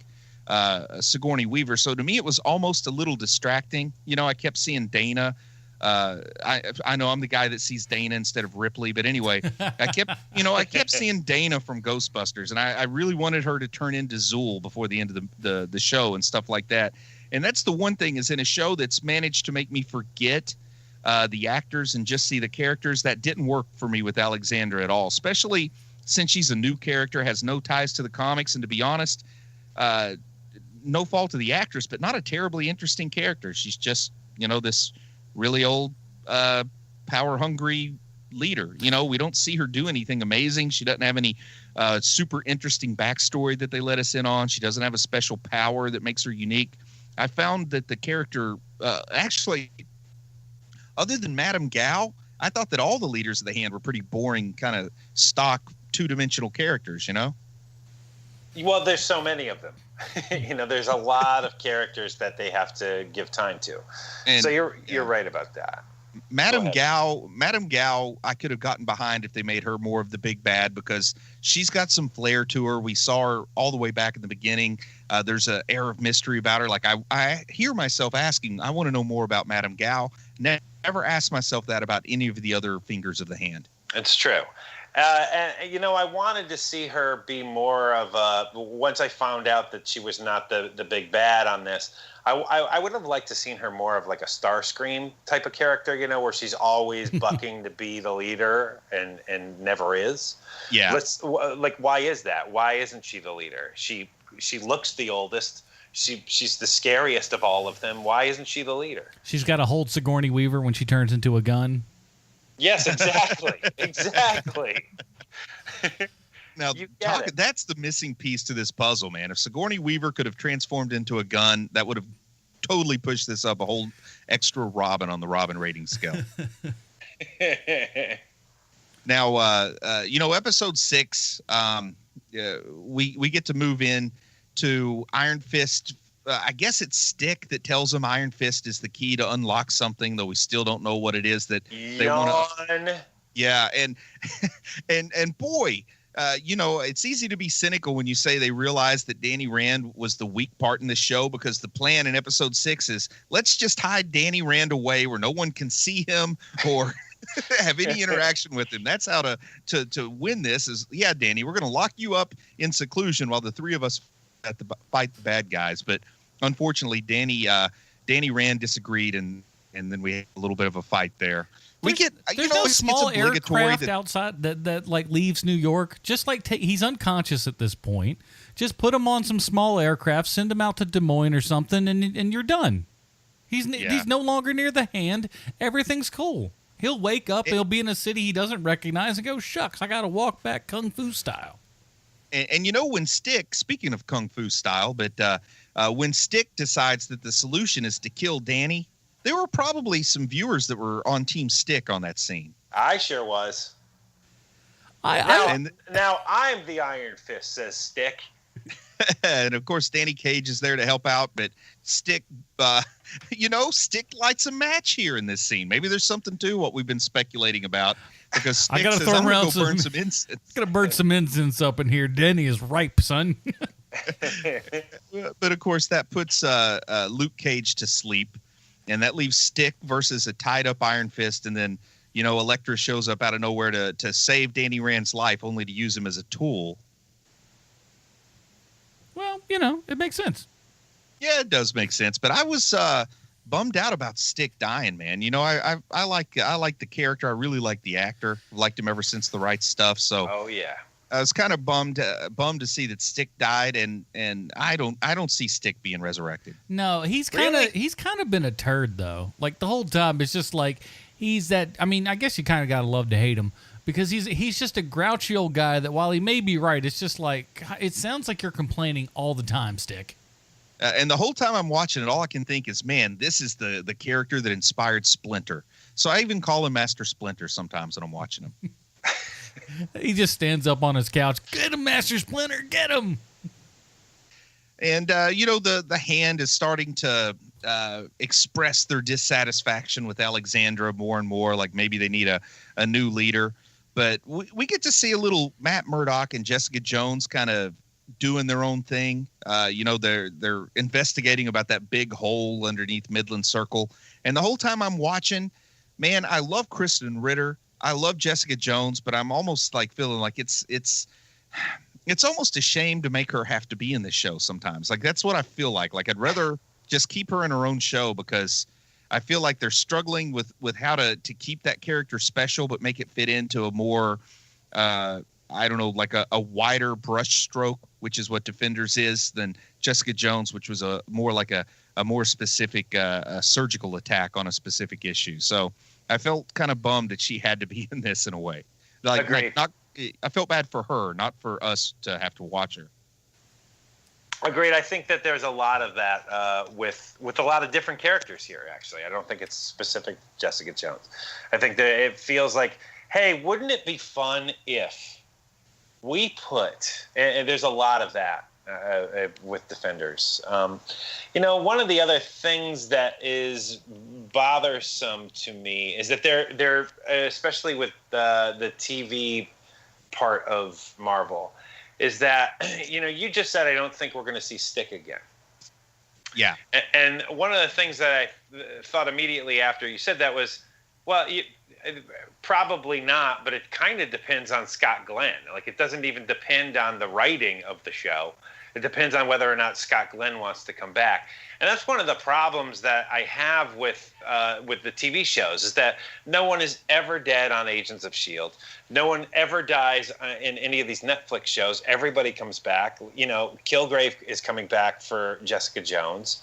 Sigourney Weaver. So to me, it was almost a little distracting. You know, I kept seeing Dana. I know I'm the guy that sees Dana instead of Ripley, but anyway, I kept seeing Dana from Ghostbusters, and I really wanted her to turn into Zool before the end of the show and stuff like that. And that's the one thing, is in a show that's managed to make me forget the actors and just see the characters. That didn't work for me with Alexandra at all, especially since she's a new character, has no ties to the comics, and to be honest, no fault of the actress, but not a terribly interesting character. She's just, you know, this really old, power-hungry leader. You know, we don't see her do anything amazing. She doesn't have any super interesting backstory that they let us in on. She doesn't have a special power that makes her unique. I found that the character, actually, other than Madame Gao, I thought that all the leaders of the hand were pretty boring, kind of stock, two-dimensional characters, you know? Well, there's so many of them. You know, there's a lot of characters that they have to give time to. And, so you're right about that. Madame Gao, I could have gotten behind if they made her more of the big bad, because she's got some flair to her. We saw her all the way back in the beginning. There's an air of mystery about her. Like I hear myself asking, I want to know more about Madame Gao. Never asked myself that about any of the other fingers of the hand. It's true. And, you know, I wanted to see her be more of a, once I found out that she was not the big bad on this, I would have liked to seen her more of like a Starscream type of character, you know, where she's always bucking to be the leader and never is. Yeah. Like, why is that? Why isn't she the leader? She looks the oldest. She's the scariest of all of them. Why isn't she the leader? She's got to hold Sigourney Weaver when she turns into a gun. Yes, exactly. Exactly. Now, that's the missing piece to this puzzle, man. If Sigourney Weaver could have transformed into a gun, that would have totally pushed this up a whole extra Robin on the Robin rating scale. Now, you know, episode 6, we get to move in to Iron Fist. I guess it's Stick that tells him Iron Fist is the key to unlock something, though we still don't know what it is that they want to. Yeah, and boy, you know, it's easy to be cynical when you say they realized that Danny Rand was the weak part in this show, because the plan in episode 6 is let's just hide Danny Rand away where no one can see him or have any interaction with him. That's how to win this is, yeah, Danny, we're going to lock you up in seclusion while the three of us fight the bad guys. But unfortunately, Danny Rand disagreed, and then we had a little bit of a fight there. There's no small aircraft outside that like leaves New York. Just like he's unconscious at this point. Just put him on some small aircraft, send him out to Des Moines or something, and you're done. He's no longer near the hand. Everything's cool. He'll wake up. He'll be in a city he doesn't recognize and go, shucks, I got to walk back Kung Fu style. And you know, when Stick, speaking of Kung Fu style, but when Stick decides that the solution is to kill Danny, there were probably some viewers that were on Team Stick on that scene. I sure was. Now I'm the Iron Fist, says Stick. And of course, Danny Cage is there to help out, but Stick, Stick lights a match here in this scene. Maybe there's something to what we've been speculating about, because Stick says, I'm going to go burn some incense. Gonna burn some incense up in here. Denny is ripe, son. But of course, that puts Luke Cage to sleep, and that leaves Stick versus a tied-up Iron Fist, and then, Elektra shows up out of nowhere to save Danny Rand's life, only to use him as a tool. Well, it makes sense. Yeah, it does make sense. But I was bummed out about Stick dying, man. I like the character. I really like the actor. I've liked him ever since The Right Stuff. So, oh yeah, I was kind of bummed to see that Stick died, and I don't see Stick being resurrected. No, he's kind of been a turd though. Like the whole time, it's just like he's that. I mean, I guess you kind of gotta love to hate him. Because he's just a grouchy old guy that, while he may be right, it's just like, it sounds like you're complaining all the time, Stick. And the whole time I'm watching it, all I can think is, man, this is the character that inspired Splinter. So I even call him Master Splinter sometimes when I'm watching him. He just stands up on his couch. Get him, Master Splinter, get him. And, the hand is starting to express their dissatisfaction with Alexandra more and more, like maybe they need a new leader. But we get to see a little Matt Murdock and Jessica Jones kind of doing their own thing. They're investigating about that big hole underneath Midland Circle. And the whole time I'm watching, man, I love Kristen Ritter. I love Jessica Jones, but I'm almost like feeling like it's almost a shame to make her have to be in this show sometimes. Like, that's what I feel like. Like, I'd rather just keep her in her own show, because I feel like they're struggling with how to keep that character special, but make it fit into a more, like a wider brush stroke, which is what Defenders is, than Jessica Jones, which was more like a more specific surgical attack on a specific issue. So I felt kind of bummed that she had to be in this in a way. Agreed. I felt bad for her, not for us to have to watch her. Agreed. I think that there's a lot of that with a lot of different characters here, actually. I don't think it's specific to Jessica Jones. I think that it feels like, hey, wouldn't it be fun if we put, and there's a lot of that with Defenders. One of the other things that is bothersome to me is that they're especially with the TV part of Marvel, is that, you just said, I don't think we're going to see Stick again. Yeah. And one of the things that I thought immediately after you said that was, well, probably not, but it kind of depends on Scott Glenn. Like, it doesn't even depend on the writing of the show. It depends on whether or not Scott Glenn wants to come back. And that's one of the problems that I have with the TV shows, is that no one is ever dead on Agents of S.H.I.E.L.D. No one ever dies in any of these Netflix shows. Everybody comes back. Kilgrave is coming back for Jessica Jones.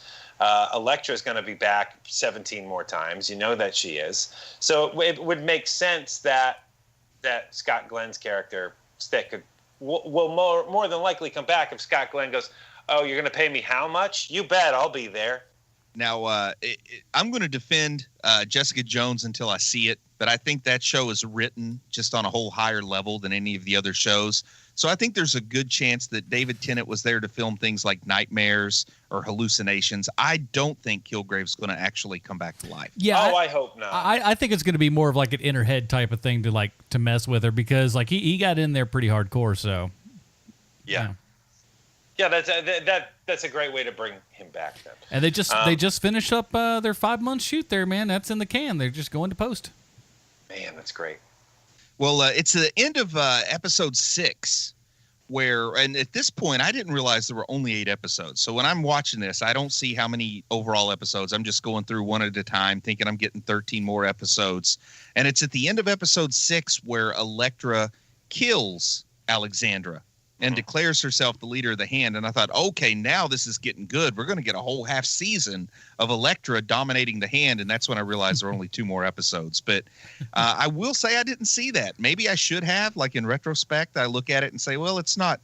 Elektra is going to be back 17 more times. You know that she is. So it would make sense that Scott Glenn's character, Stick, will more than likely come back if Scott Glenn goes, oh, you're going to pay me how much? You bet, I'll be there. Now, I'm going to defend Jessica Jones until I see it, but I think that show is written just on a whole higher level than any of the other shows. So I think there's a good chance that David Tennant was there to film things like nightmares or hallucinations. I don't think Kilgrave's going to actually come back to life. Yeah, I hope not. I think it's going to be more of like an inner head type of thing to mess with her, because like he got in there pretty hardcore. So yeah, that's a great way to bring him back then. And they just finished up their 5-month shoot there, man. That's in the can. They're just going to post. Man, that's great. Well, it's the end of episode 6, and at this point, I didn't realize there were only 8 episodes. So when I'm watching this, I don't see how many overall episodes. I'm just going through one at a time, thinking I'm getting 13 more episodes. And it's at the end of episode 6 where Elektra kills Alexandra and declares herself the leader of the Hand. And I thought, okay, now this is getting good. We're going to get a whole half season of Elektra dominating the Hand. And that's when I realized there are only 2 more episodes. But I will say I didn't see that. Maybe I should have. Like, in retrospect, I look at it and say, well, it's not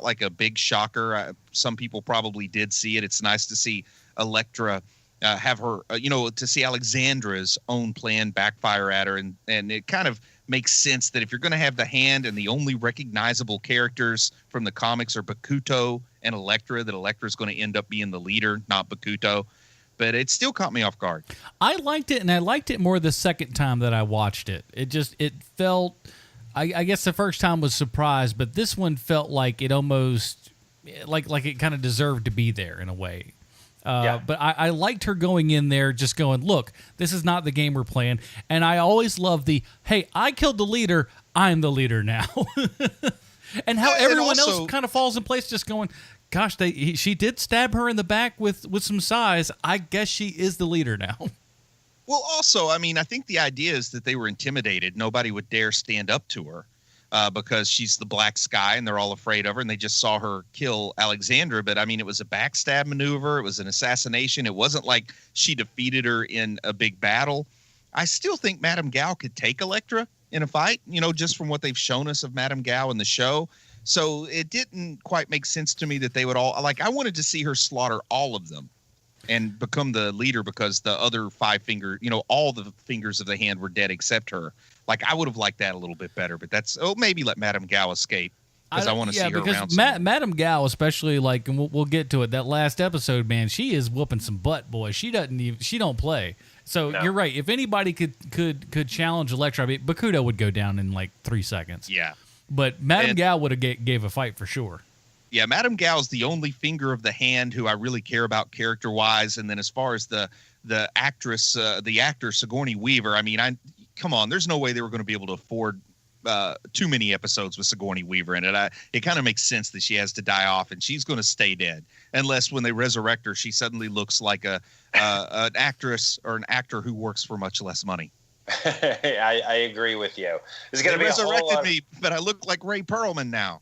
like a big shocker. Some people probably did see it. It's nice to see Elektra have her, to see Alexandra's own plan backfire at her. And it kind of makes sense that if you're going to have the Hand and the only recognizable characters from the comics are Bakuto and Elektra, that Elektra is going to end up being the leader, not Bakuto. But it still caught me off guard. I liked it, and I liked it more the second time that I watched it. It felt, I guess the first time was surprise, but this one felt like it almost, like it kind of deserved to be there in a way. But I liked her going in there just going, look, this is not the game we're playing. And I always love the, hey, I killed the leader, I'm the leader now. And how everyone else kind of falls in place just going, gosh, she did stab her in the back with some size. I guess she is the leader now. Well, also, I mean, I think the idea is that they were intimidated. Nobody would dare stand up to her because she's the Black Sky and they're all afraid of her. And they just saw her kill Alexandra. But I mean, it was a backstab maneuver. It was an assassination. It wasn't like she defeated her in a big battle. I still think Madame Gao could take Elektra in a fight, just from what they've shown us of Madame Gao in the show. So it didn't quite make sense to me that they would all I wanted to see her slaughter all of them and become the leader because the other five finger, all the fingers of the Hand were dead except her. I would have liked that a little bit better, but maybe let Madame Gao escape because I want to see her around. Madame Gao, especially and we'll get to it. That last episode, man, she is whooping some butt, boy. She don't play. So You're right. If anybody could challenge Elektra, I mean, Bakuto would go down in 3 seconds. Yeah. But Madame Gao would have gave a fight for sure. Yeah, Madame Gao is the only finger of the Hand who I really care about character-wise. And then as far as the actress, the actor Sigourney Weaver, I mean, come on, there's no way they were going to be able to afford too many episodes with Sigourney Weaver in it. It kind of makes sense that she has to die off, and she's going to stay dead. Unless when they resurrect her, she suddenly looks like an actress or an actor who works for much less money. I agree with you. There's going to be resurrected me, but I look like Ray Perlman now.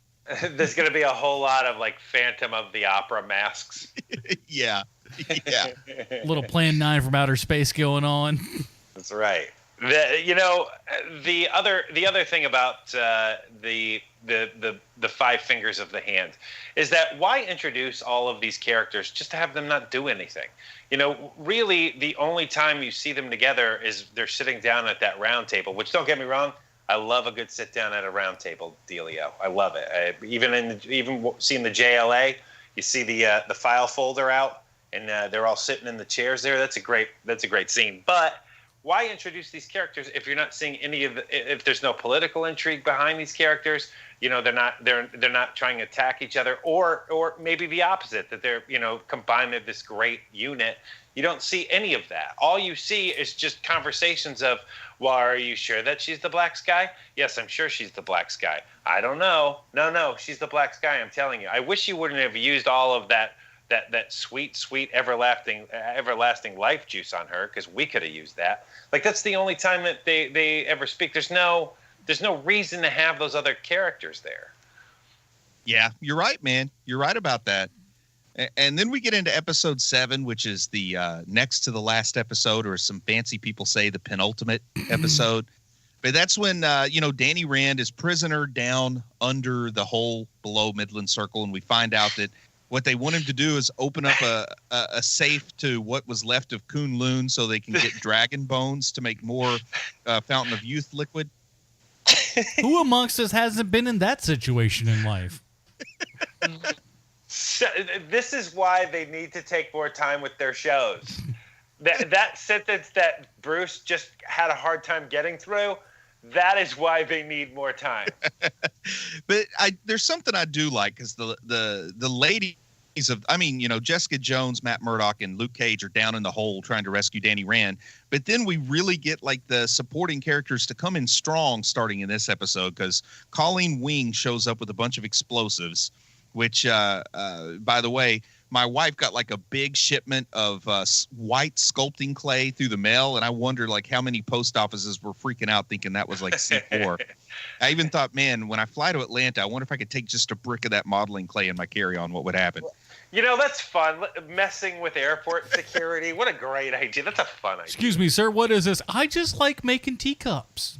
There's going to be a whole lot of Phantom of the Opera masks. Yeah. Little Plan 9 from outer space going on. That's right. The other thing about the five fingers of the Hand is that why introduce all of these characters just to have them not do anything? Really the only time you see them together is they're sitting down at that round table, which, don't get me wrong, I love a good sit down at a round table dealio. I love it. Even seeing the JLA, you see the file folder out and they're all sitting in the chairs there. That's a great scene. But why introduce these characters if you're not seeing if there's no political intrigue behind these characters? They're not trying to attack each other, or maybe the opposite, that they're combined into this great unit. You don't see any of that. All you see is just conversations of, well, are you sure that she's the Black Sky? Yes, I'm sure she's the Black Sky. I don't know. No, she's the Black Sky. I'm telling you. I wish you wouldn't have used all of that sweet everlasting life juice on her, because we could have used that. That's the only time that they ever speak. There's no reason to have those other characters there. Yeah, you're right, man. You're right about that. And then we get into episode 7, which is the next to the last episode, or some fancy people say the penultimate episode. But that's when, Danny Rand is prisoner down under the hole below Midland Circle. And we find out that what they want him to do is open up a safe to what was left of Kunlun so they can get dragon bones to make more Fountain of Youth liquid. Who amongst us hasn't been in that situation in life? So, this is why they need to take more time with their shows. That sentence that Bruce just had a hard time getting through, that is why they need more time. But there's something I do like, because the ladies of, Jessica Jones, Matt Murdock, and Luke Cage are down in the hole trying to rescue Danny Rand. But then we really get the supporting characters to come in strong starting in this episode, because Colleen Wing shows up with a bunch of explosives, which, by the way, my wife got a big shipment of white sculpting clay through the mail, and I wondered how many post offices were freaking out thinking that was C4. I even thought, man, when I fly to Atlanta, I wonder if I could take just a brick of that modeling clay in my carry-on. What would happen? That's fun. Messing with airport security. What a great idea. That's a fun idea. Excuse me, sir. What is this? I just like making teacups.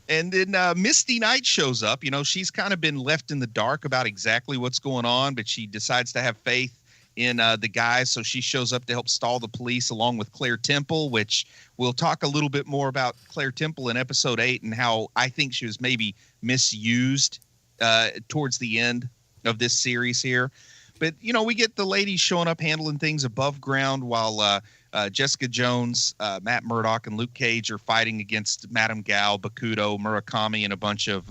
And then Misty Knight shows up. She's kind of been left in the dark about exactly what's going on, but she decides to have faith in The Guys. So she shows up to help stall the police along with Claire Temple, which we'll talk a little bit more about Claire Temple in episode 8 and how I think she was maybe misused towards the end of this series here. But, we get the ladies showing up handling things above ground while Jessica Jones, Matt Murdock, and Luke Cage are fighting against Madame Gao, Bakudo, Murakami, and a bunch of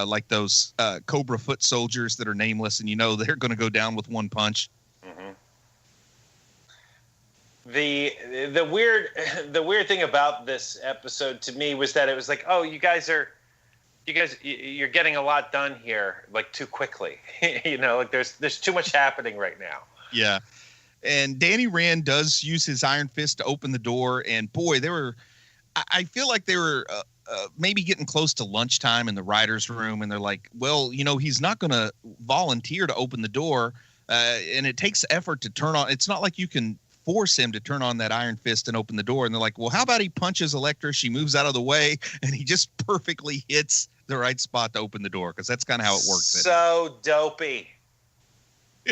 like those Cobra foot soldiers that are nameless, and they're going to go down with one punch. Mm-hmm. The weird thing about this episode to me was that it was like, oh, you're getting a lot done here, like too quickly. Like there's too much happening right now. Yeah. And Danny Rand does use his iron fist to open the door. And boy, I feel like they were maybe getting close to lunchtime in the writer's room. And they're like, well, he's not going to volunteer to open the door. And it takes effort to turn on. It's not like you can force him to turn on that iron fist and open the door. And they're like, well, how about he punches Elektra? She moves out of the way and he just perfectly hits the right spot to open the door. Cause that's kind of how it works. So dopey.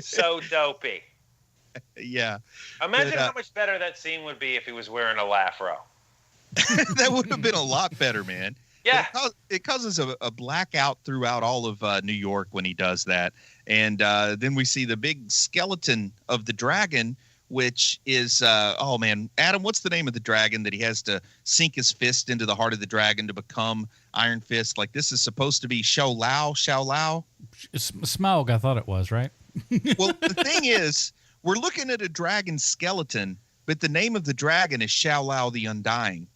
So dopey. Yeah. Imagine how much better that scene would be if he was wearing a Lafro. That would have been a lot better, man. Yeah. It causes a blackout throughout all of New York when he does that. And then we see the big skeleton of the dragon, which is, oh man, Adam, what's the name of the dragon that he has to sink his fist into the heart of the dragon to become Iron Fist? Like this is supposed to be Xiao Lao? Smaug, I thought it was, right? Well, the thing is, we're looking at a dragon skeleton, but the name of the dragon is Xiao Lao the Undying,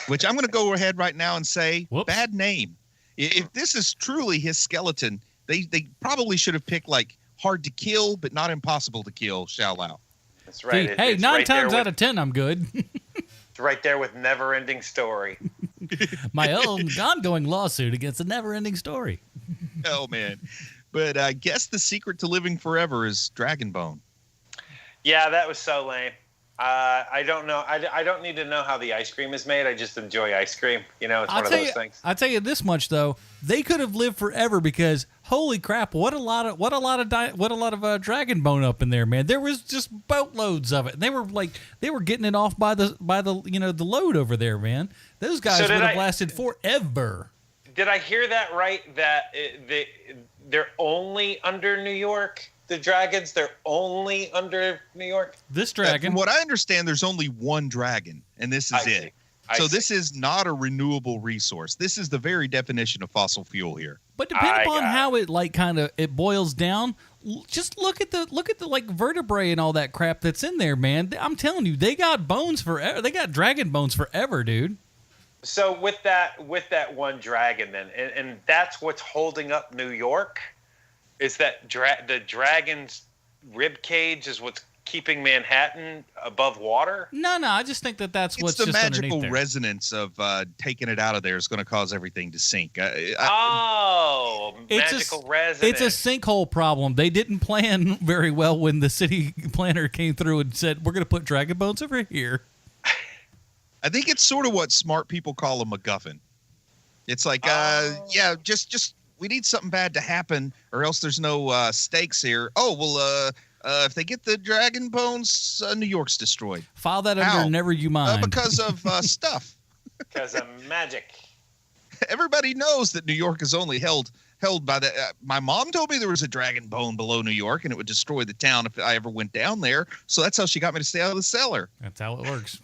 which I'm going to go ahead right now and say, whoops. Bad name. If this is truly his skeleton, they probably should have picked like hard to kill, but not impossible to kill Xiao Lao. That's right. Hey, it's 9 right times out of 10, I'm good. It's right there with Never Ending Story. My own ongoing lawsuit against a never-ending story. Oh, man. But I guess the secret to living forever is Dragon Bone. Yeah, that was so lame. I don't know. I don't need to know how the ice cream is made. I just enjoy ice cream. It's one of those things. I'll tell you this much though: they could have lived forever because holy crap, what a lot of dragon bone up in there, man. There was just boatloads of it. And they were getting it off by the the load over there, man. Those guys would have lasted forever. Did I hear that right? That they're only under New York. The dragons, they're only under New York? This dragon. From what I understand, there's only one dragon, and this is it. So this is not a renewable resource. This is the very definition of fossil fuel here. But depending upon how it it boils down, just look at the like vertebrae and all that crap that's in there, man. I'm telling you, they got bones forever. They got dragon bones forever, dude. So with that one dragon then, and that's what's holding up New York? Is that the dragon's rib cage is what's keeping Manhattan above water? No, I just think that's what's just underneath there. The magical resonance of taking it out of there is going to cause everything to sink. Magical resonance. It's a sinkhole problem. They didn't plan very well when the city planner came through and said, we're going to put dragon bones over here. I think it's sort of what smart people call a MacGuffin. It's like, just we need something bad to happen or else there's no stakes here. Oh, well, if they get the dragon bones, New York's destroyed. File that under never you mind. Because of stuff. Because of magic. Everybody knows that New York is only held by the. My mom told me there was a dragon bone below New York and it would destroy the town if I ever went down there. So that's how she got me to stay out of the cellar. That's how it works.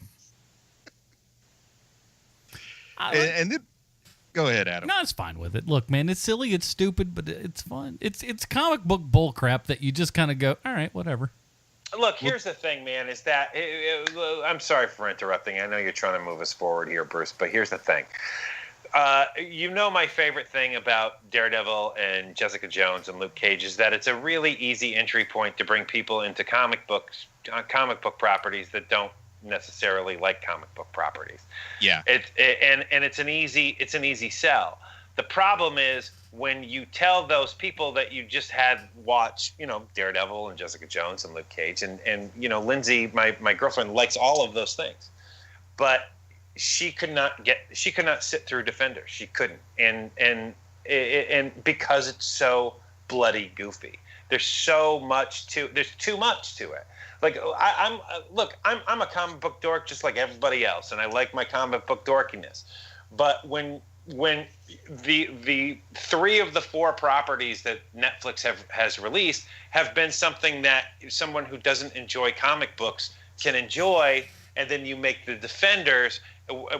And then. Go ahead, Adam. No, it's fine with it. Look, man, it's silly, it's stupid, but it's fun. It's comic book bull crap that you just kind of go, all right, whatever. Look, here's the thing, man, is that I'm sorry for interrupting. I know you're trying to move us forward here, Bruce, but here's the thing. My favorite thing about Daredevil and Jessica Jones and Luke Cage is that it's a really easy entry point to bring people into comic book properties that don't necessarily like comic book properties. Yeah. It's an easy sell. The problem is when you tell those people that you just had watch, Daredevil and Jessica Jones and Luke Cage and Lindsay, my girlfriend, likes all of those things, but she could not sit through Defenders. She couldn't, and because it's so bloody goofy. There's so much there's too much to it. Like I'm a comic book dork just like everybody else, and I like my comic book dorkiness. But when the 3 of the 4 properties that Netflix has released have been something that someone who doesn't enjoy comic books can enjoy, and then you make the Defenders,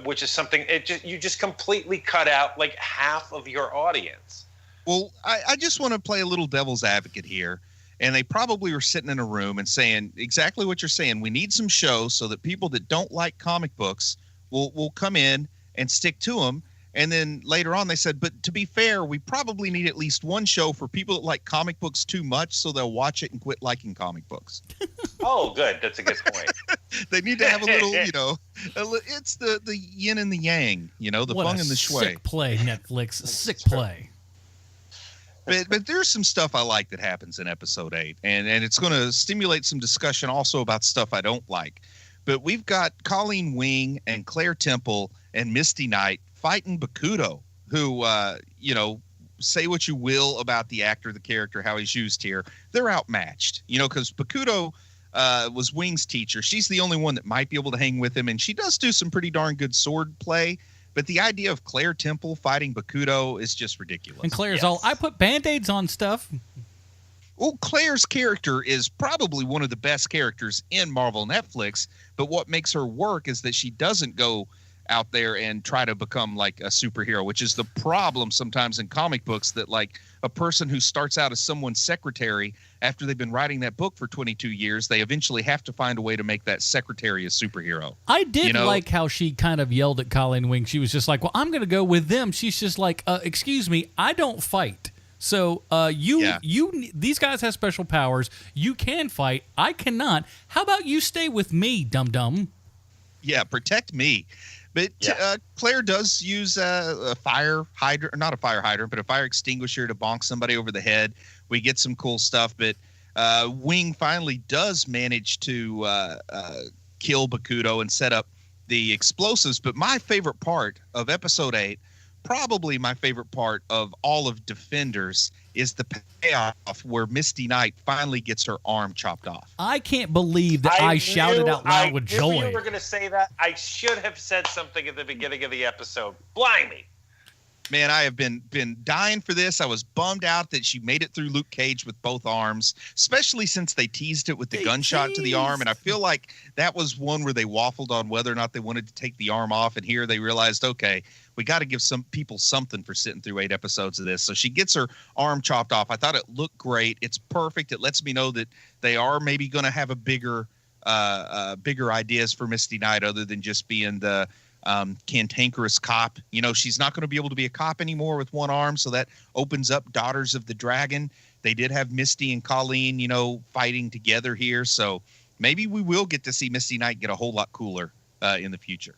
which is something you just completely cut out like half of your audience. Well, I just want to play a little devil's advocate here. And they probably were sitting in a room and saying exactly what you're saying. We need some shows so that people that don't like comic books will come in and stick to them. And then later on they said, but to be fair, we probably need at least one show for people that like comic books too much so they'll watch it and quit liking comic books. Oh, good. That's a good point. They need to have a little, it's the yin and the yang, the feng and the shui. Sick play, Netflix. Sick play. But there's some stuff I like that happens in episode 8, and it's going to stimulate some discussion also about stuff I don't like. But we've got Colleen Wing and Claire Temple and Misty Knight fighting Bakudo, who, say what you will about the actor, the character, how he's used here. They're outmatched, because Bakudo was Wing's teacher. She's the only one that might be able to hang with him, and she does do some pretty darn good sword play. But the idea of Claire Temple fighting Bakudo is just ridiculous. And Claire's all, I put Band-Aids on stuff. Well, Claire's character is probably one of the best characters in Marvel Netflix, but what makes her work is that she doesn't go out there and try to become like a superhero, which is the problem sometimes in comic books, that like a person who starts out as someone's secretary, after they've been writing that book for 22 years, they eventually have to find a way to make that secretary a superhero. I did like how she kind of yelled at Colleen Wing. She was just like, well, I'm going to go with them. She's just like, excuse me, I don't fight. So these guys have special powers. You can fight. I cannot. How about you stay with me, dum-dum? Yeah, protect me. But Claire does use a fire hydrant, not a fire hydrant, but a fire extinguisher to bonk somebody over the head. We get some cool stuff, but Wing finally does manage to kill Bakudo and set up the explosives. But my favorite part of episode 8, probably my favorite part of all of Defenders, is the payoff where Misty Knight finally gets her arm chopped off. I can't believe that I shouted out loud with joy. I knew you were going to say that. I should have said something at the beginning of the episode. Blimey. Man, I have been dying for this. I was bummed out that she made it through Luke Cage with both arms, especially since they teased it with the gunshot to the arm. And I feel like that was one where they waffled on whether or not they wanted to take the arm off. And here they realized, okay, we got to give some people something for sitting through 8 episodes of this. So she gets her arm chopped off. I thought it looked great. It's perfect. It lets me know that they are maybe going to have a bigger ideas for Misty Knight other than just being the cantankerous cop. She's not going to be able to be a cop anymore with one arm, so that opens up Daughters of the Dragon. They did have Misty and Colleen, fighting together here, so maybe we will get to see Misty Knight get a whole lot cooler in the future.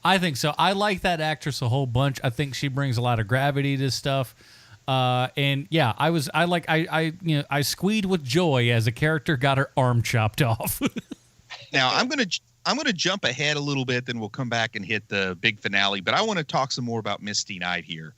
I think so. I like that actress a whole bunch. I think she brings a lot of gravity to stuff. And yeah, I squealed with joy as a character got her arm chopped off. Now I'm going to jump ahead a little bit, then we'll come back and hit the big finale. But I want to talk some more about Misty Knight here,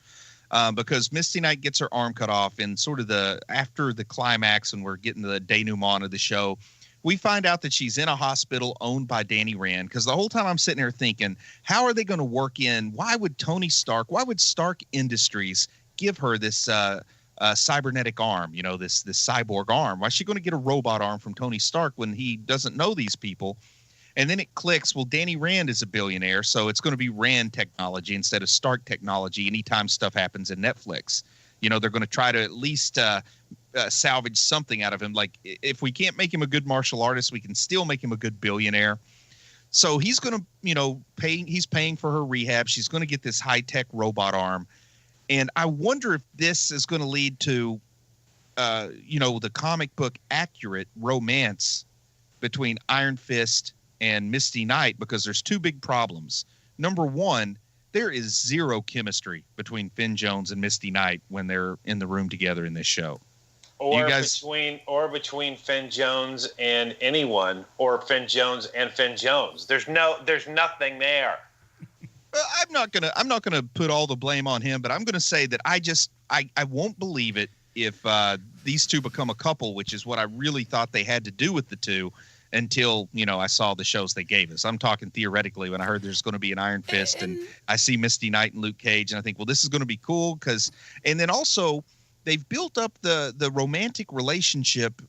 because Misty Knight gets her arm cut off, and sort of after the climax, and we're getting the denouement of the show, we find out that she's in a hospital owned by Danny Rand. Because the whole time I'm sitting here thinking, how are they going to work in? Why would Stark Industries give her this cybernetic arm? This cyborg arm. Why is she going to get a robot arm from Tony Stark when he doesn't know these people? And then it clicks. Well, Danny Rand is a billionaire, so it's going to be Rand technology instead of Stark technology anytime stuff happens in Netflix. They're going to try to at least salvage something out of him. Like, if we can't make him a good martial artist, we can still make him a good billionaire. So he's going to, he's paying for her rehab. She's going to get this high-tech robot arm. And I wonder if this is going to lead to, the comic book accurate romance between Iron Fist and Misty Knight, because there's 2 big problems. Number one, there is zero chemistry between Finn Jones and Misty Knight when they're in the room together in this show. Or between Finn Jones and anyone, or Finn Jones and Finn Jones. There's nothing there. I'm not gonna put all the blame on him, but I'm gonna say that I won't believe it if these two become a couple, which is what I really thought they had to do with the two until, I saw the shows they gave us. I'm talking theoretically when I heard there's going to be an Iron Fist and I see Misty Knight and Luke Cage, and I think, well, this is going to be cool and then also they've built up the romantic relationship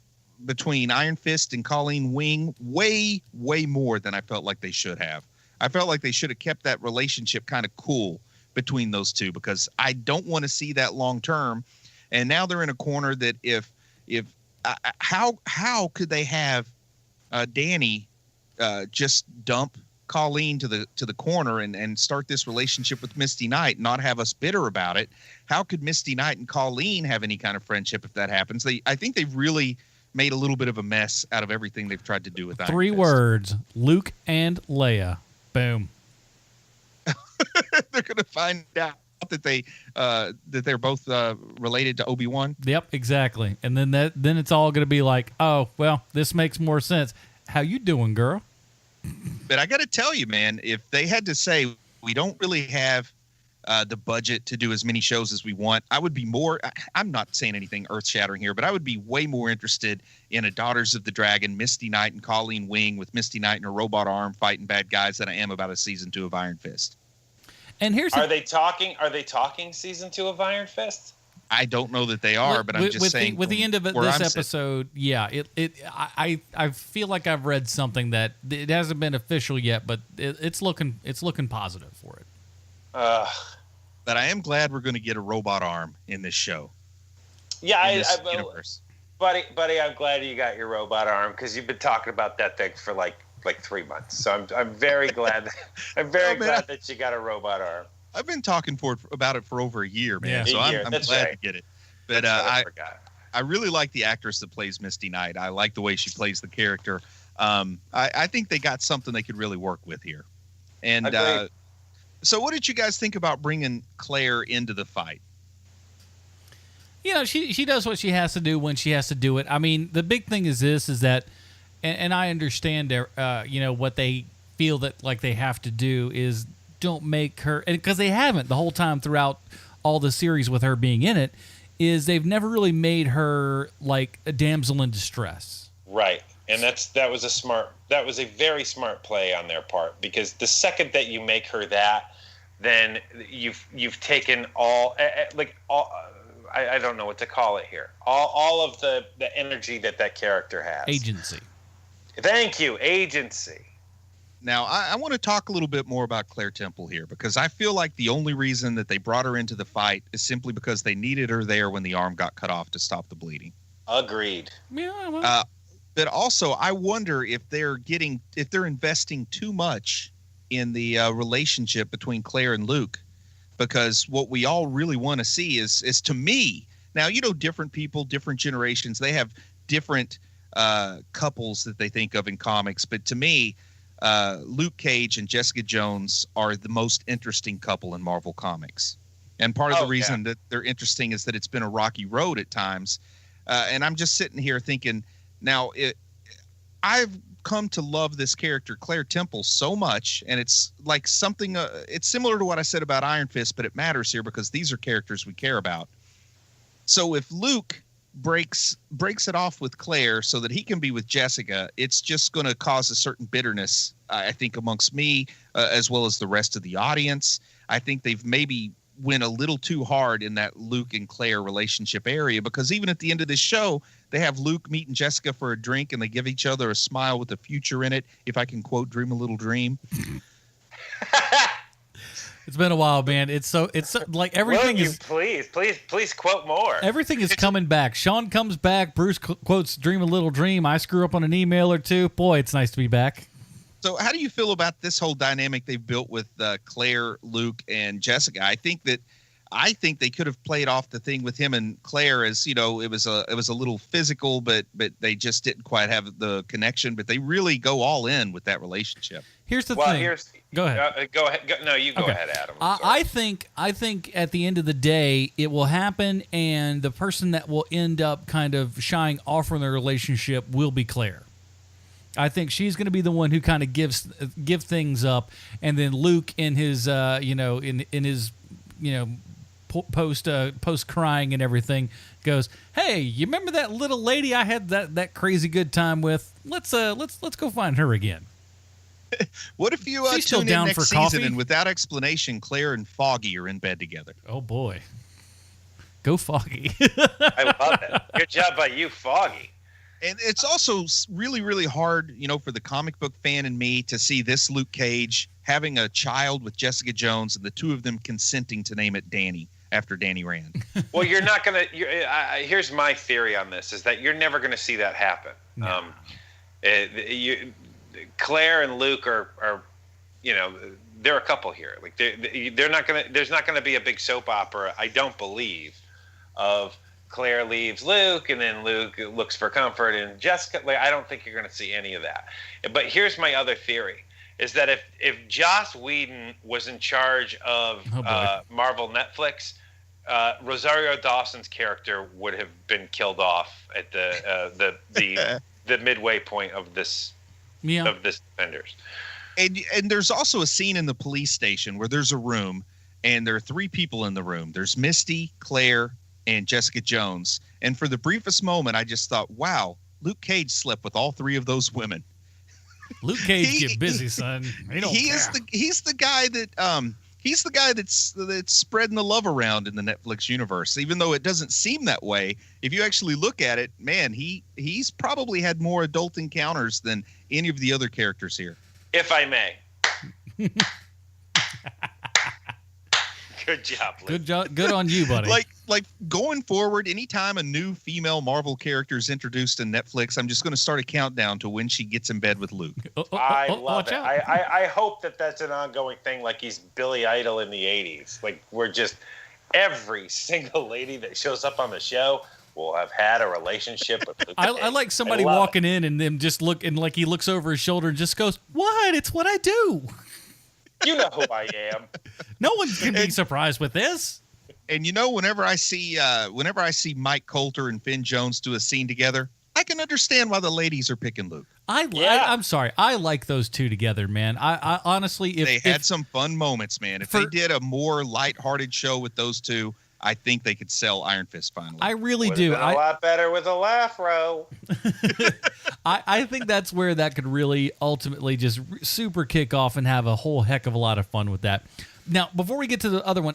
between Iron Fist and Colleen Wing way, way more than I felt like they should have. I felt like they should have kept that relationship kind of cool between those two, because I don't want to see that long term. And now they're in a corner that how could they have Danny just dump Colleen to the corner and start this relationship with Misty Knight, not have us bitter about it? How could Misty Knight and Colleen have any kind of friendship if that happens? I think they've really made a little bit of a mess out of everything they've tried to do with Iron Three Fist. words: Luke and Leia. Boom. They're going to find out that they're both related to Obi-Wan. Yep, exactly. And then it's all going to be like, oh, well, this makes more sense. How you doing, girl? But I got to tell you, man, if they had to say we don't really have the budget to do as many shows as we want, I would be more. I'm not saying anything earth-shattering here, but I would be way more interested in a Daughters of the Dragon, Misty Knight and Colleen Wing with Misty Knight and her robot arm fighting bad guys than I am about a season 2 of Iron Fist. And here's Are they talking season 2 of Iron Fist? I don't know that they are, but I'm just saying. With the end of this episode, yeah, I feel like I've read something that it hasn't been official yet, but it's looking positive for it. But I am glad we're going to get a robot arm in this show. Yeah, in this universe. buddy, I'm glad you got your robot arm, because you've been talking about that thing for like 3 months. So I'm very glad. Glad that you got a robot arm. I've been talking about it for over a year, man. Yeah. So I'm glad to get it. But I really like the actress that plays Misty Knight. I like the way she plays the character. I think they got something they could really work with here. And so what did you guys think about bringing Claire into the fight? She does what she has to do when she has to do it. I mean, the big thing is that, and I understand, what they feel that like they have to do is don't make her, and because they haven't the whole time throughout all the series with her being in it, is they've never really made her like a damsel in distress. Right. And that was a very smart play on their part, because the second that you make her that, then you've taken I don't know what to call it here. All of the energy that character has. Agency. Thank you, agency. Now, I want to talk a little bit more about Claire Temple here, because I feel like the only reason that they brought her into the fight is simply because they needed her there when the arm got cut off to stop the bleeding. Agreed. Yeah, well. But also, I wonder if they're investing too much in the relationship between Claire and Luke, because what we all really want to see is to me, now, different people, different generations, they have different couples that they think of in comics, but to me, Luke Cage and Jessica Jones are the most interesting couple in Marvel Comics. And part of the reason that they're interesting is that it's been a rocky road at times. And I'm just sitting here thinking, now, I've come to love this character, Claire Temple, so much, and it's like something, it's similar to what I said about Iron Fist, but it matters here because these are characters we care about. So if Luke breaks it off with Claire so that he can be with Jessica, it's just going to cause a certain bitterness, I think, amongst me as well as the rest of the audience. I think they've maybe went a little too hard in that Luke and Claire relationship area, because even at the end of this show, they have Luke meeting Jessica for a drink and they give each other a smile with a future in it. If I can quote Dream a Little Dream. It's been a while, man. It's so like everything is. Please quote more. Everything is coming back. Sean comes back. Bruce quotes "Dream a Little Dream." I screw up on an email or two. Boy, it's nice to be back. So, how do you feel about this whole dynamic they've built with Claire, Luke, and Jessica? I think they could have played off the thing with him and Claire as, it was a little physical, but they just didn't quite have the connection. But they really go all in with that relationship. Here's the thing. Go ahead. Go ahead. No, you go ahead, Adam. I think at the end of the day, it will happen, and the person that will end up kind of shying off from the relationship will be Claire. I think she's going to be the one who kind of give things up, and then Luke in his in his post crying and everything, goes, "Hey, you remember that little lady I had that crazy good time with? Let's go find her again." What if you She's still tune in down next for season coffee? and without explanation, Claire and Foggy are in bed together? Oh boy, go Foggy! I love it. Good job by you, Foggy. And it's also really, really hard, for the comic book fan and me to see this Luke Cage having a child with Jessica Jones and the two of them consenting to name it Danny after Danny Rand. Well, you're not going to – here's my theory on this is that you're never going to see that happen. No. Claire and Luke are they're a couple here. Like they're not going to – there's not going to be a big soap opera, I don't believe, of – Claire leaves Luke, and then Luke looks for comfort in Jessica. Like, I don't think you're going to see any of that. But here's my other theory, is that if Joss Whedon was in charge of Marvel Netflix, Rosario Dawson's character would have been killed off at the midway point of this Avengers. And there's also a scene in the police station where there's a room, and there are three people in the room. There's Misty, Claire, and Jessica Jones. And for the briefest moment, I just thought, wow, Luke Cage slept with all three of those women. Luke Cage get busy, son. He's the guy that's spreading the love around in the Netflix universe. Even though it doesn't seem that way, if you actually look at it, man, he's probably had more adult encounters than any of the other characters here. If I may. Good job, Luke. Good job. Good on you, buddy. Like going forward, anytime a new female Marvel character is introduced in Netflix, I'm just going to start a countdown to when she gets in bed with Luke. I love it. I hope that's an ongoing thing, like he's Billy Idol in the 80s. Like we're just every single lady that shows up on the show will have had a relationship with Luke. I like somebody walking in and them just look and like he looks over his shoulder and just goes, "What? It's what I do." You know who I am. No one can be surprised with this. And whenever I see Mike Coulter and Finn Jones do a scene together, I can understand why the ladies are picking Luke. I'm sorry. I like those two together, man. I honestly, they had some fun moments, man. If they did a more lighthearted show with those two, I think they could sell Iron Fist finally. I really do. A lot better with a laugh row. I think that's where that could really ultimately just super kick off and have a whole heck of a lot of fun with that. Now, before we get to the other one,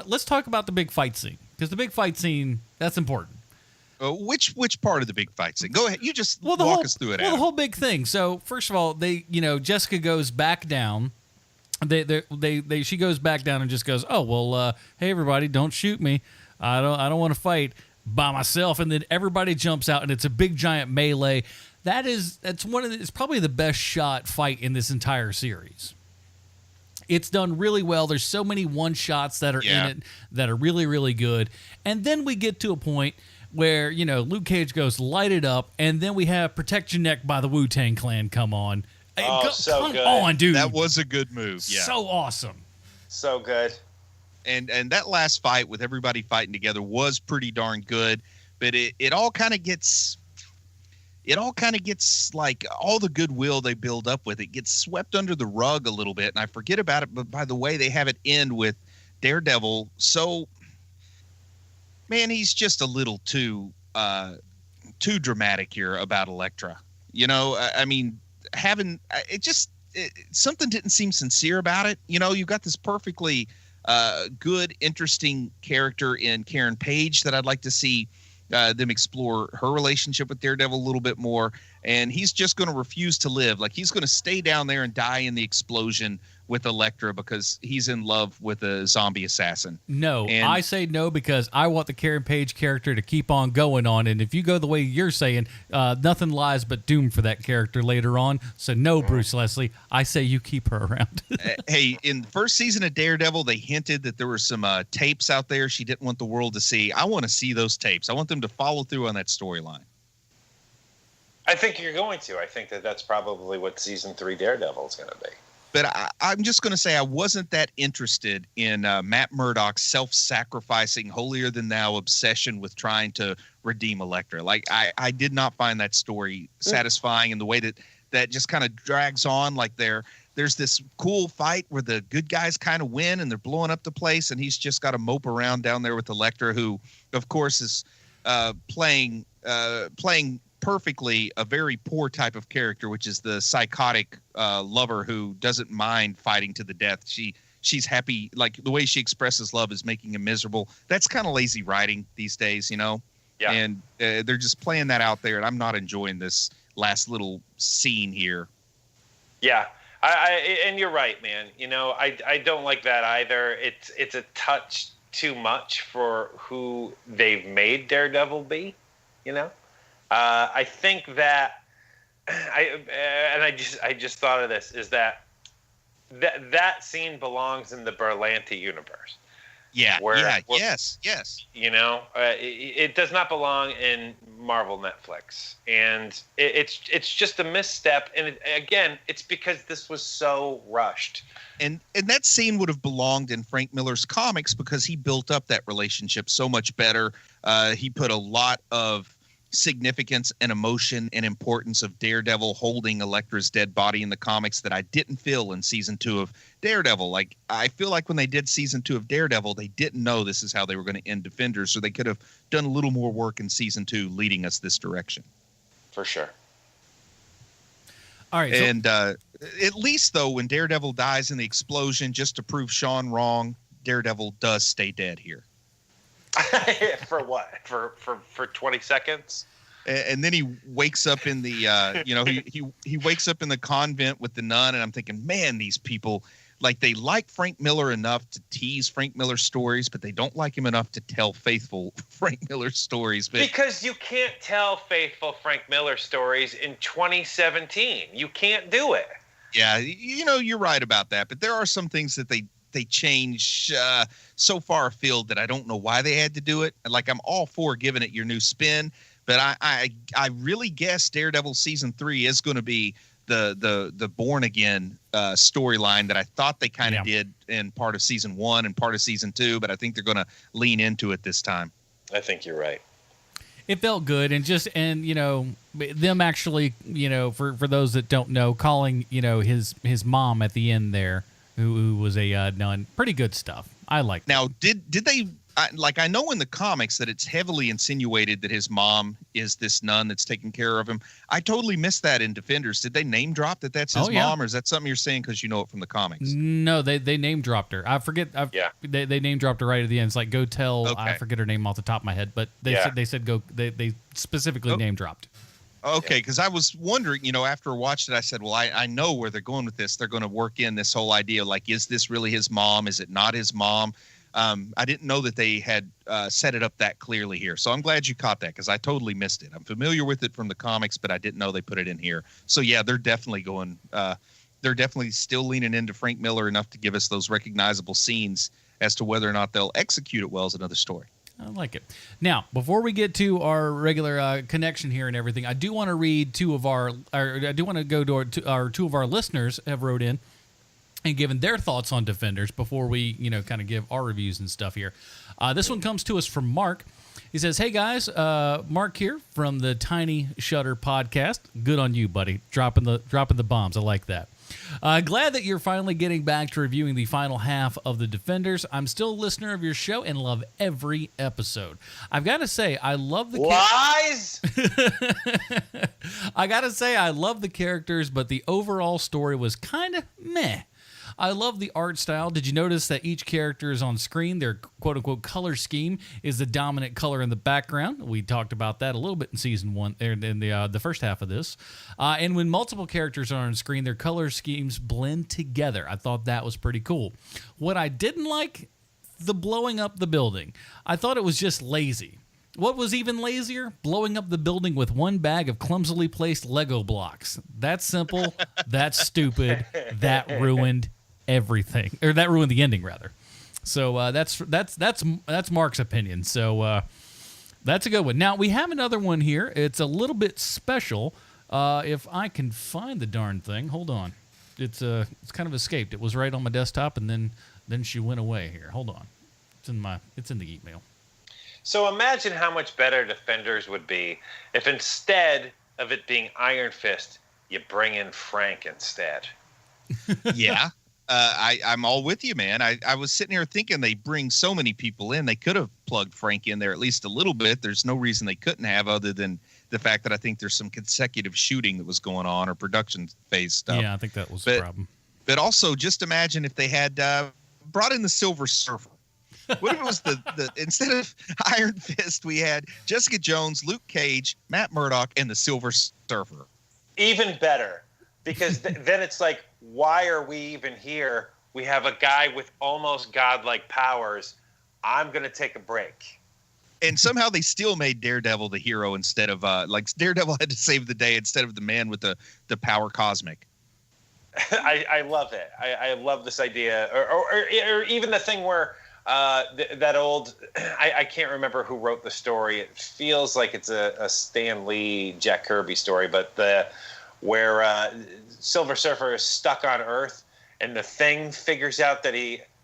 let's talk about the big fight scene, because the big fight scene, that's important. Which part of the big fight scene? Go ahead. You just walk us through it. Well, the whole big thing. So first of all, Jessica goes back down. She goes back down and just goes, "Oh well, hey everybody, don't shoot me. I don't want to fight by myself." And then everybody jumps out, and it's a big giant melee. It's probably the best shot fight in this entire series. It's done really well. There's so many one shots that are in it that are really, really good. And then we get to a point where Luke Cage goes, "Light it up," and then we have "Protect Your Neck" by the Wu-Tang Clan come on. So good. Come on, dude. That was a good move. Yeah. So awesome. So good. And that last fight with everybody fighting together was pretty darn good, but it all kind of gets like all the goodwill they build up with it gets swept under the rug a little bit, and I forget about it. But by the way, they have it end with Daredevil. So, man, he's just a little too dramatic here about Elektra. I mean. Something didn't seem sincere about it. You've got this perfectly good, interesting character in Karen Page that I'd like to see them explore her relationship with Daredevil a little bit more. And he's just going to refuse to live. Like, he's going to stay down there and die in the explosion with Elektra because he's in love with a zombie assassin. No, I say no because I want the Karen Page character to keep on going on. And if you go the way you're saying, nothing lies but doom for that character later on. So no, Bruce Leslie, I say you keep her around. Hey, in the first season of Daredevil, they hinted that there were some tapes out there she didn't want the world to see. I want to see those tapes. I want them to follow through on that storyline. I think you're going to. I think that's probably what season 3 Daredevil is going to be. But I'm just going to say I wasn't that interested in Matt Murdock's self-sacrificing, holier-than-thou obsession with trying to redeem Elektra. Like, I did not find that story satisfying in the way that just kind of drags on. Like they're there's this cool fight where the good guys kind of win and they're blowing up the place, and he's just got to mope around down there with Elektra, who, of course, is playing perfectly a very poor type of character, which is the psychotic lover who doesn't mind fighting to the death. She's happy, like the way she expresses love is making him miserable. That's kind of lazy writing these days, you know? Yeah. And they're just playing that out there, and I'm not enjoying this last little scene here. Yeah. And you're right, man. You know, I don't like that either. It's a touch too much for who they've made Daredevil be, you know? I think that I just thought of this, is that scene belongs in the Berlanti universe. Yeah. Yes. You know, it does not belong in Marvel Netflix, and it's just a misstep. And again, it's because this was so rushed. And that scene would have belonged in Frank Miller's comics because he built up that relationship so much better. He put a lot of significance and emotion and importance of Daredevil holding Elektra's dead body in the comics that I didn't feel in season 2 of Daredevil. Like, I feel like when they did season 2 of Daredevil, they didn't know this is how they were going to end Defenders, so they could have done a little more work in season 2 leading us this direction. For sure. All right. And at least, though, when Daredevil dies in the explosion, just to prove Sean wrong, Daredevil does stay dead here. For what? For 20 seconds? And then he wakes up in the, he wakes up in the convent with the nun, and I'm thinking, man, these people, like, they like Frank Miller enough to tease Frank Miller stories, but they don't like him enough to tell faithful Frank Miller stories. But because you can't tell faithful Frank Miller stories in 2017. You can't do it. Yeah, you're right about that. But there are some things that they change so far afield that I don't know why they had to do it. Like, I'm all for giving it your new spin, but I really guess Daredevil season 3 is going to be the Born Again storyline that I thought they kind of did in part of season 1 and part of season 2, but I think they're going to lean into it this time. I think you're right. It felt good, and them actually, for those that don't know, calling his mom at the end there, who was a nun, pretty good stuff. I like. Now, did they I know in the comics that it's heavily insinuated that his mom is this nun that's taking care of him. I totally missed that in Defenders. Did they name drop that's his mom, or is that something you're saying because you know it from the comics? No, they name dropped her. I forget. They name dropped her right at the end. It's like, go tell. Okay. I forget her name off the top of my head, but they said go. They specifically name dropped. Okay, because I was wondering, after I watched it, I said, well, I know where they're going with this. They're going to work in this whole idea, like, is this really his mom? Is it not his mom? I didn't know that they had set it up that clearly here. So I'm glad you caught that, because I totally missed it. I'm familiar with it from the comics, but I didn't know they put it in here. So, yeah, they're definitely going they're definitely still leaning into Frank Miller enough to give us those recognizable scenes. As to whether or not they'll execute it well is another story. I like it. Now, before we get to our regular connection here and everything, I do want to read two of our two of our listeners have wrote in and given their thoughts on Defenders before we, kind of give our reviews and stuff here. This one comes to us from Mark. He says, "Hey guys, Mark here from the Tiny Shutter podcast. Good on you, buddy. Dropping the bombs. I like that. Glad that you're finally getting back to reviewing the final half of the Defenders. I'm still a listener of your show and love every episode. I've got to say, I love the lies. I got to say, I love the characters, but the overall story was kind of meh. I love the art style. Did you notice that each character is on screen? Their quote-unquote color scheme is the dominant color in the background. We talked about that a little bit in season 1, in the first half of this. And when multiple characters are on screen, their color schemes blend together. I thought that was pretty cool. What I didn't like, the blowing up the building. I thought it was just lazy. What was even lazier? Blowing up the building with one bag of clumsily placed Lego blocks. That's simple. That's stupid. That ruined everything, or that ruined the ending rather. So that's Mark's opinion. So that's a good one. Now we have another one here. It's a little bit special. If I can find the darn thing, hold on. It's kind of escaped. It was right on my desktop, and then she went away. Here, hold on. It's in the email. So imagine how much better Defenders would be if instead of it being Iron Fist, you bring in Frank instead. Yeah. I'm all with you, man. I was sitting here thinking they bring so many people in. They could have plugged Frank in there at least a little bit. There's no reason they couldn't have, other than the fact that I think there's some consecutive shooting that was going on, or production phase stuff. Yeah, I think that was the problem. But also, just imagine if they had brought in the Silver Surfer. What if it was the instead of Iron Fist, we had Jessica Jones, Luke Cage, Matt Murdock, and the Silver Surfer? Even better, because then it's like, why are we even here? We have a guy with almost godlike powers. I'm going to take a break. And somehow they still made Daredevil the hero instead of Daredevil had to save the day instead of the man with the power cosmic. I love it. I love this idea, or even the thing where that old, I can't remember who wrote the story. It feels like it's a Stan Lee, Jack Kirby story, but where Silver Surfer is stuck on Earth, and the Thing figures out that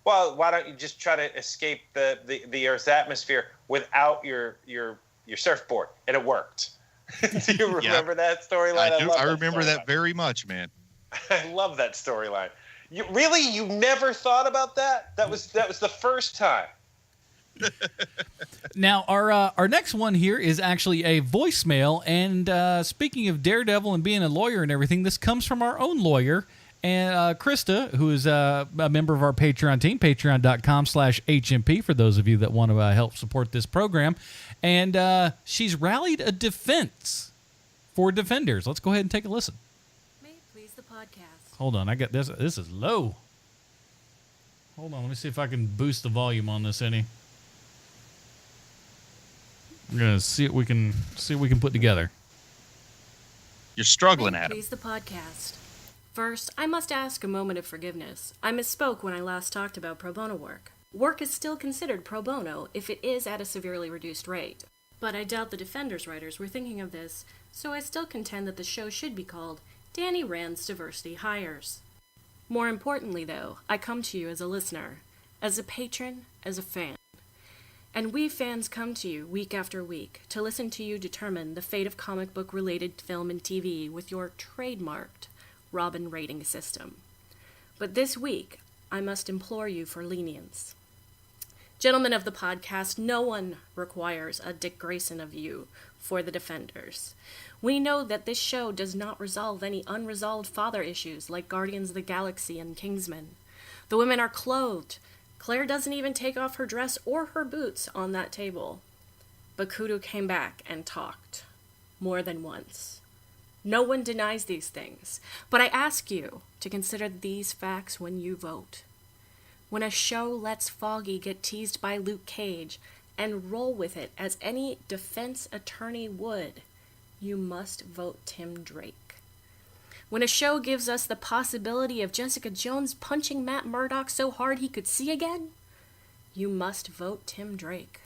why don't you just try to escape the Earth's atmosphere without your surfboard? And it worked. Do you remember that storyline? I remember that very much, man. I love that storyline. You never thought about that? That was the first time. Now, our next one here is actually a voicemail. And speaking of Daredevil and being a lawyer and everything, this comes from our own lawyer, and Krista, who is a member of our Patreon team, patreon.com/HMP, for those of you that want to help support this program. And she's rallied a defense for defenders. Let's go ahead and take a listen. Hold on, I got this. This is low. Hold on, let me see if I can boost the volume on this any. We're gonna see what we can put together. You're struggling, Adam. Please the podcast. First, I must ask a moment of forgiveness. I misspoke when I last talked about pro bono work. Work is still considered pro bono if it is at a severely reduced rate. But I doubt the Defenders writers were thinking of this, so I still contend that the show should be called Danny Rand's Diversity Hires. More importantly, though, I come to you as a listener, as a patron, as a fan. And we fans come to you week after week to listen to you determine the fate of comic book-related film and TV with your trademarked Robin rating system. But this week, I must implore you for lenience. Gentlemen of the podcast, no one requires a Dick Grayson of you for the Defenders. We know that this show does not resolve any unresolved father issues like Guardians of the Galaxy and Kingsman. The women are clothed. Claire doesn't even take off her dress or her boots on that table. But Kudu came back and talked. More than once. No one denies these things, but I ask you to consider these facts when you vote. When a show lets Foggy get teased by Luke Cage and roll with it as any defense attorney would, you must vote Tim Drake. When a show gives us the possibility of Jessica Jones punching Matt Murdock so hard he could see again, you must vote Tim Drake.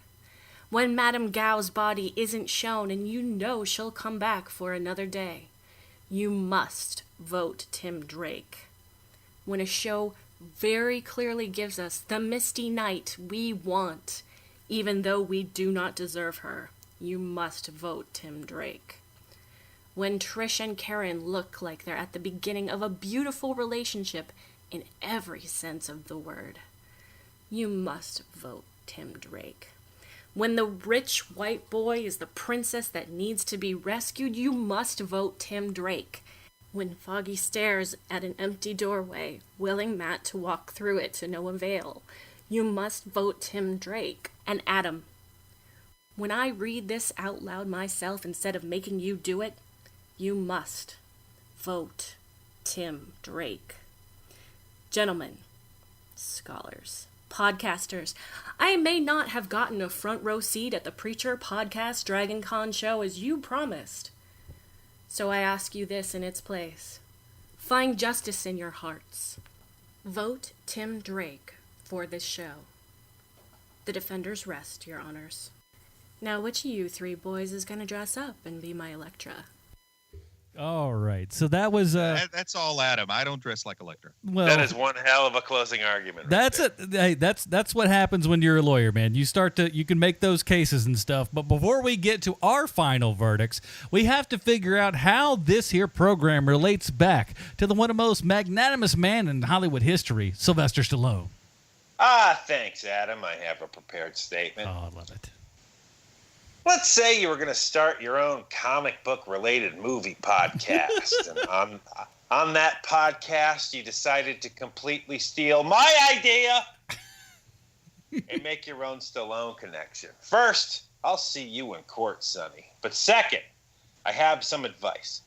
When Madame Gao's body isn't shown and you know she'll come back for another day, you must vote Tim Drake. When a show very clearly gives us the Misty Knight we want, even though we do not deserve her, you must vote Tim Drake. When Trish and Karen look like they're at the beginning of a beautiful relationship in every sense of the word, you must vote Tim Drake. When the rich white boy is the princess that needs to be rescued, you must vote Tim Drake. When Foggy stares at an empty doorway, willing Matt to walk through it to no avail, you must vote Tim Drake. And Adam, when I read this out loud myself instead of making you do it, you must vote Tim Drake. Gentlemen, scholars, podcasters, I may not have gotten a front row seat at the Preacher Podcast Dragon Con show as you promised. So I ask you this in its place. Find justice in your hearts. Vote Tim Drake for this show. The Defenders rest, your honors. Now which of you three boys is going to dress up and be my Elektra? All right. So that was That's all Adam. I don't dress like Electra. well. That is one hell of a closing argument. That's it. Hey, that's what happens when you're a lawyer, man. You can make those cases and stuff. But before we get to our final verdicts, we have to figure out how this here program relates back to the one of the most magnanimous man in Hollywood history, Sylvester Stallone. Thanks, Adam. I have a prepared statement. Oh, I love it. Let's say you were going to start your own comic book related movie podcast. And on that podcast, you decided to completely steal my idea and make your own Stallone connection. First, I'll see you in court, Sonny. But second, I have some advice.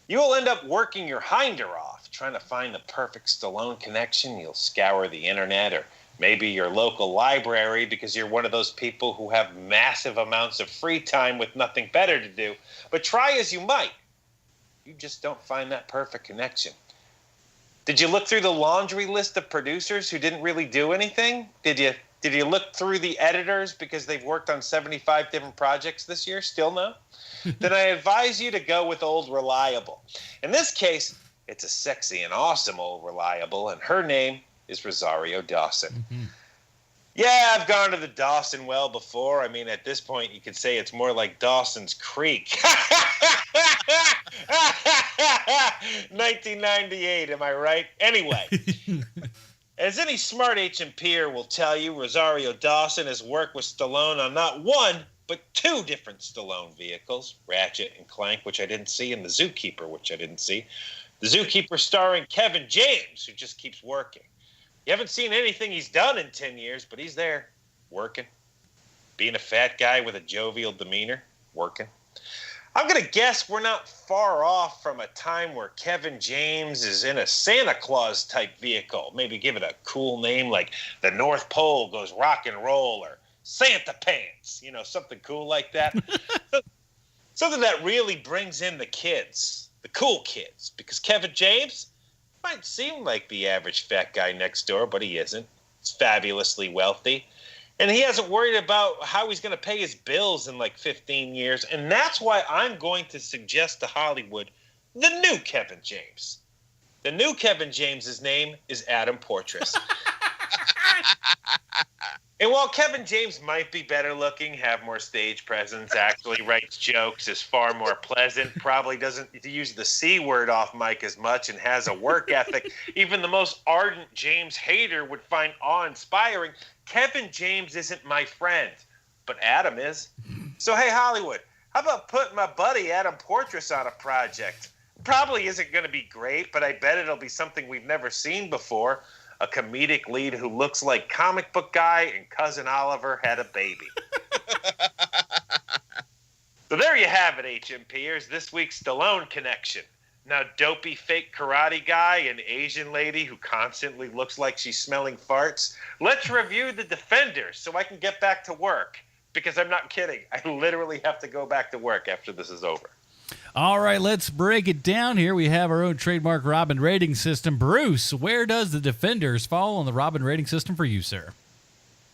You will end up working your hinder off trying to find the perfect Stallone connection. You'll scour the internet or maybe your local library because you're one of those people who have massive amounts of free time with nothing better to do. But try as you might, you just don't find that perfect connection. Did you look through the laundry list of producers who didn't really do anything? Did you look through the editors because they've worked on 75 different projects this year? Still no? Then I advise you to go with Old Reliable. In this case, it's a sexy and awesome Old Reliable, and her name is Rosario Dawson. Mm-hmm. Yeah, I've gone to the Dawson well before. I mean, at this point, you could say it's more like Dawson's Creek. 1998, am I right? Anyway, as any smart HMPer will tell you, Rosario Dawson has worked with Stallone on not one, but two different Stallone vehicles, Ratchet and Clank, which I didn't see, and The Zookeeper, which I didn't see. The Zookeeper starring Kevin James, who just keeps working. You haven't seen anything he's done in 10 years, but he's there, working. Being a fat guy with a jovial demeanor, working. I'm going to guess we're not far off from a time where Kevin James is in a Santa Claus type vehicle. Maybe give it a cool name like the North Pole Goes Rock and Roll or Santa Pants, something cool like that. Something that really brings in the kids, the cool kids, because Kevin James might seem like the average fat guy next door, but he isn't. He's fabulously wealthy. And he hasn't worried about how he's going to pay his bills in like 15 years. And that's why I'm going to suggest to Hollywood the new Kevin James. The new Kevin James's name is Adam Portrais. And while Kevin James might be better looking, have more stage presence, actually writes jokes, is far more pleasant, probably doesn't use the C word off mic as much, and has a work ethic even the most ardent James hater would find awe-inspiring, Kevin James isn't my friend, but Adam is. So hey, Hollywood, how about putting my buddy Adam Portrais on a project? Probably isn't going to be great, but I bet it'll be something we've never seen before. A comedic lead who looks like comic book guy and Cousin Oliver had a baby. So there you have it, HMPers, this week's Stallone connection. Now, dopey fake karate guy and Asian lady who constantly looks like she's smelling farts. Let's review The Defenders so I can get back to work. Because I'm not kidding. I literally have to go back to work after this is over. All right, let's break it down here. We have our own trademark Robin rating system. Bruce, where does The Defenders fall on the Robin rating system for you, sir?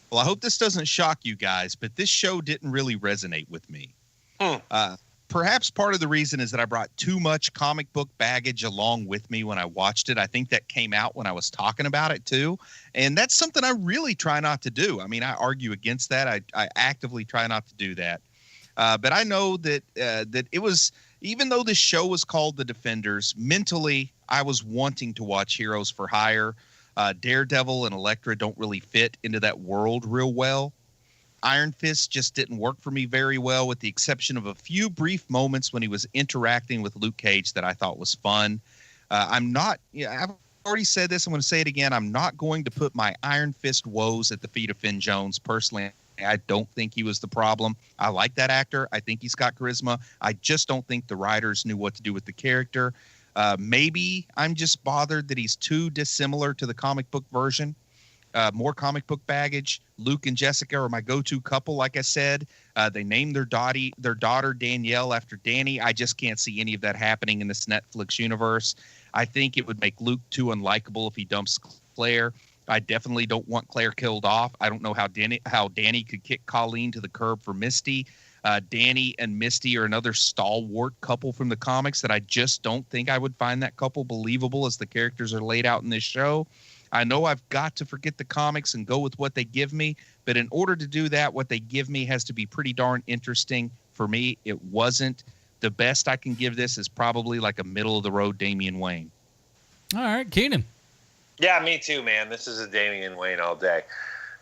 Well, I hope this doesn't shock you guys, but this show didn't really resonate with me. Perhaps part of the reason is that I brought too much comic book baggage along with me when I watched it. I think that came out when I was talking about it, too. And that's something I really try not to do. I mean, I argue against that. I actively try not to do that. But I know that it was, even though this show was called The Defenders, mentally I was wanting to watch Heroes for Hire. Daredevil and Elektra don't really fit into that world real well. Iron Fist just didn't work for me very well, with the exception of a few brief moments when he was interacting with Luke Cage that I thought was fun. I've already said this. I'm going to say it again. I'm not going to put my Iron Fist woes at the feet of Finn Jones. Personally, I don't think he was the problem. I like that actor. I think he's got charisma. I just don't think the writers knew what to do with the character. Maybe I'm just bothered that he's too dissimilar to the comic book version. More comic book baggage. Luke and Jessica are my go-to couple, like I said. They named their daughter Danielle after Danny. I just can't see any of that happening in this Netflix universe. I think it would make Luke too unlikable if he dumps Claire. I definitely don't want Claire killed off. I don't know how Danny could kick Colleen to the curb for Misty. Danny and Misty are another stalwart couple from the comics that I just don't think I would find that couple believable as the characters are laid out in this show. I know I've got to forget the comics and go with what they give me, but in order to do that, what they give me has to be pretty darn interesting. For me, it wasn't. The best I can give this is probably like a middle-of-the-road Damian Wayne. All right, Keenan. Yeah, me too, man. This is a Damian Wayne all day.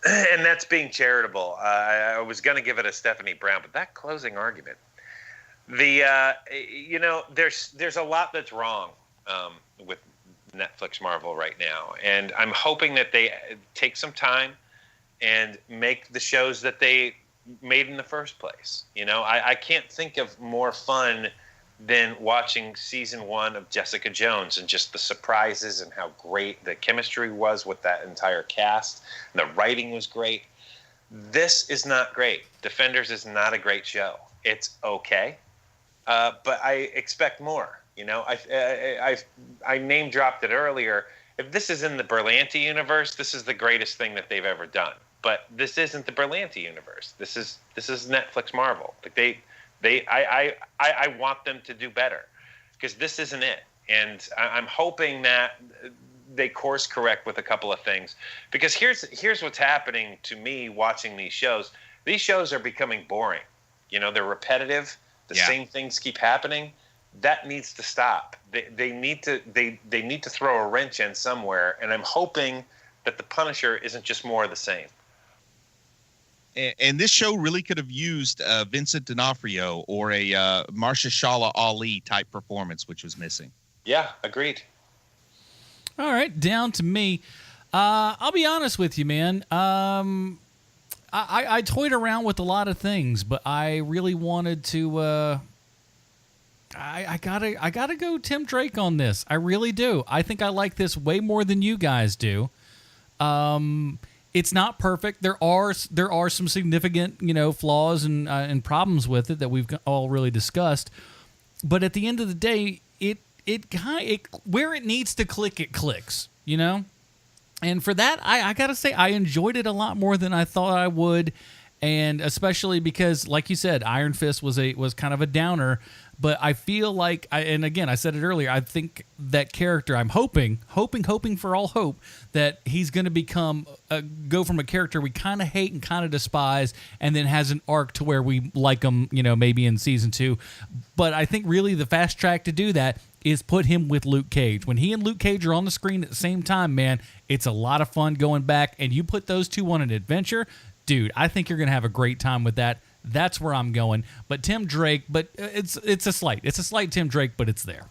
And that's being charitable. I was going to give it a Stephanie Brown, but that closing argument, there's a lot that's wrong with Netflix Marvel right now. And I'm hoping that they take some time and make the shows that they made in the first place. I can't think of more fun than watching season 1 of Jessica Jones and just the surprises and how great the chemistry was with that entire cast. And the writing was great. This is not great. Defenders is not a great show. It's okay, but I expect more. I name dropped it earlier. If this is in the Berlanti universe, this is the greatest thing that they've ever done. But this isn't the Berlanti universe. This is Netflix Marvel. Like I want them to do better because this isn't it. And I'm hoping that they course correct with a couple of things, because here's what's happening to me watching these shows. These shows are becoming boring. They're repetitive. The same things keep happening. That needs to stop. They need to throw a wrench in somewhere. And I'm hoping that the Punisher isn't just more of the same. And this show really could have used Vincent D'Onofrio or a Mahershala Ali type performance, which was missing. Yeah, agreed. All right, down to me. I'll be honest with you, man. I toyed around with a lot of things, but I really wanted to. I gotta go Tim Drake on this. I really do. I think I like this way more than you guys do. It's not perfect. There are some significant, flaws and problems with it that we've all really discussed. But at the end of the day, it where it needs to click, it clicks, And for that, I gotta say, I enjoyed it a lot more than I thought I would, and especially because, like you said, Iron Fist was kind of a downer. But I feel like, and again, I said it earlier, I think that character, I'm hoping for all hope, that he's going to go from a character we kind of hate and kind of despise, and then has an arc to where we like him, maybe in season 2. But I think really the fast track to do that is put him with Luke Cage. When he and Luke Cage are on the screen at the same time, man, it's a lot of fun going back, and you put those two on an adventure, dude, I think you're going to have a great time with that. That's where I'm going. But Tim Drake, but it's a slight Tim Drake, but it's there.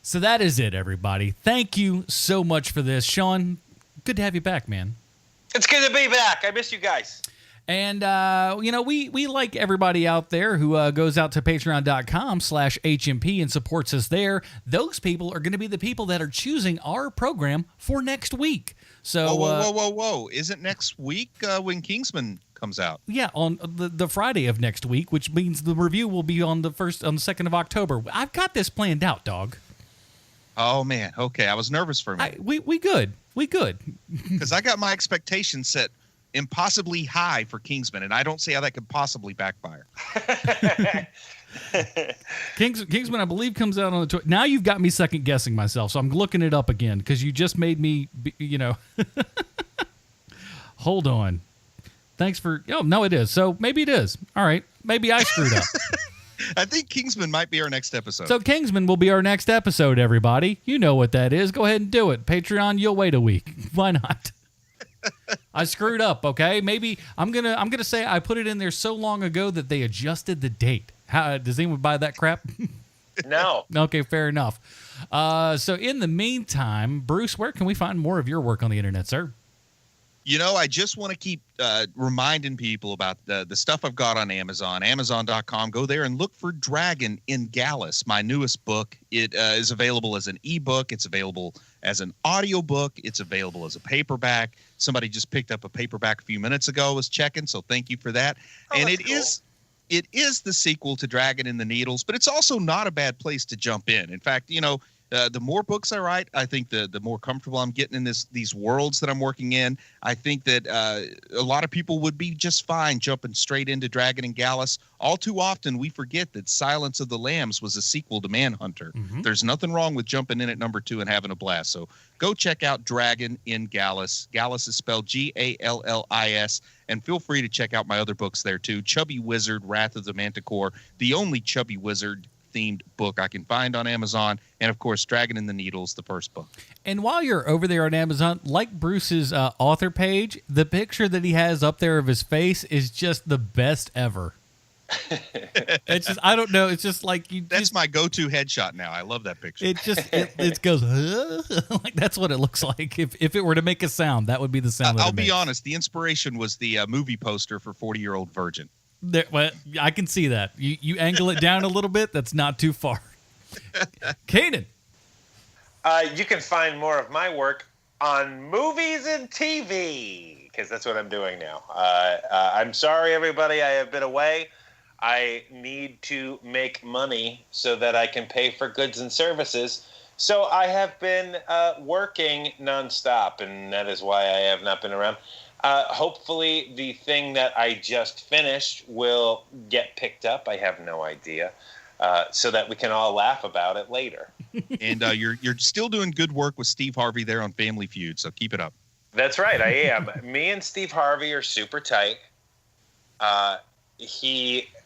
So that is it, everybody. Thank you so much for this. Sean, good to have you back, man. It's good to be back. I miss you guys. And, we like everybody out there who goes out to patreon.com/HMP and supports us there. Those people are going to be the people that are choosing our program for next week. So, whoa. Isn't next week when Kingsman comes out? Yeah, on the Friday of next week, which means the review will be on the 2nd of October. I've got this planned out, dog. Oh man, okay. I was nervous for a minute. We good. Because I got my expectations set impossibly high for Kingsman, and I don't see how that could possibly backfire. Kingsman, I believe, comes out on the now you've got me second guessing myself, so I'm looking it up again because you just made me, Hold on. Thanks for. Oh no, it is. So maybe it is. All right, maybe I screwed up. I think Kingsman might be our next episode. So Kingsman will be our next episode. Everybody, you know what that is. Go ahead and do it. Patreon, you'll wait a week. Why not? I screwed up. Okay, maybe I'm gonna say I put it in there so long ago that they adjusted the date. How does anyone buy that crap? No. Okay, fair enough. So in the meantime, Bruce, where can we find more of your work on the internet, sir? I just want to keep reminding people about the stuff I've got on Amazon, Amazon.com. Go there and look for Dragon in Gallus, my newest book. It is available as an ebook. It's available as an audiobook. It's available as a paperback. Somebody just picked up a paperback a few minutes ago, was checking, so thank you for that. And it is the sequel to Dragon in the Needles, but it's also not a bad place to jump in. In fact, The more books I write, I think the more comfortable I'm getting in these worlds that I'm working in. I think that a lot of people would be just fine jumping straight into Dragon and Gallus. All too often, we forget that Silence of the Lambs was a sequel to Manhunter. There's nothing wrong with jumping in at number 2 and having a blast. So go check out Dragon in Gallus. Gallus is spelled Gallis. And feel free to check out my other books there, too. Chubby Wizard, Wrath of the Manticore, the only Chubby Wizard themed book I can find on Amazon, and of course Dragon and the Needles, the first book. And while you're over there on Amazon, like Bruce's author page, the picture that he has up there of his face is just the best ever. It's just, I don't know, it's just like that's my go-to headshot now. I love that picture. It just it goes like that's what it looks like. If it were to make a sound, that would be the sound. I'll be honest, the inspiration was the movie poster for 40-Year-Old Virgin. Well, I can see that. You angle it down a little bit. That's not too far. Keenan. You can find more of my work on Movies and TV, because that's what I'm doing now. I'm sorry, everybody. I have been away. I need to make money so that I can pay for goods and services. So I have been working nonstop, and that is why I have not been around. Hopefully the thing that I just finished will get picked up. I have no idea. So that we can all laugh about it later. And you're still doing good work with Steve Harvey there on Family Feud, so keep it up. That's right, I am. Me and Steve Harvey are super tight. I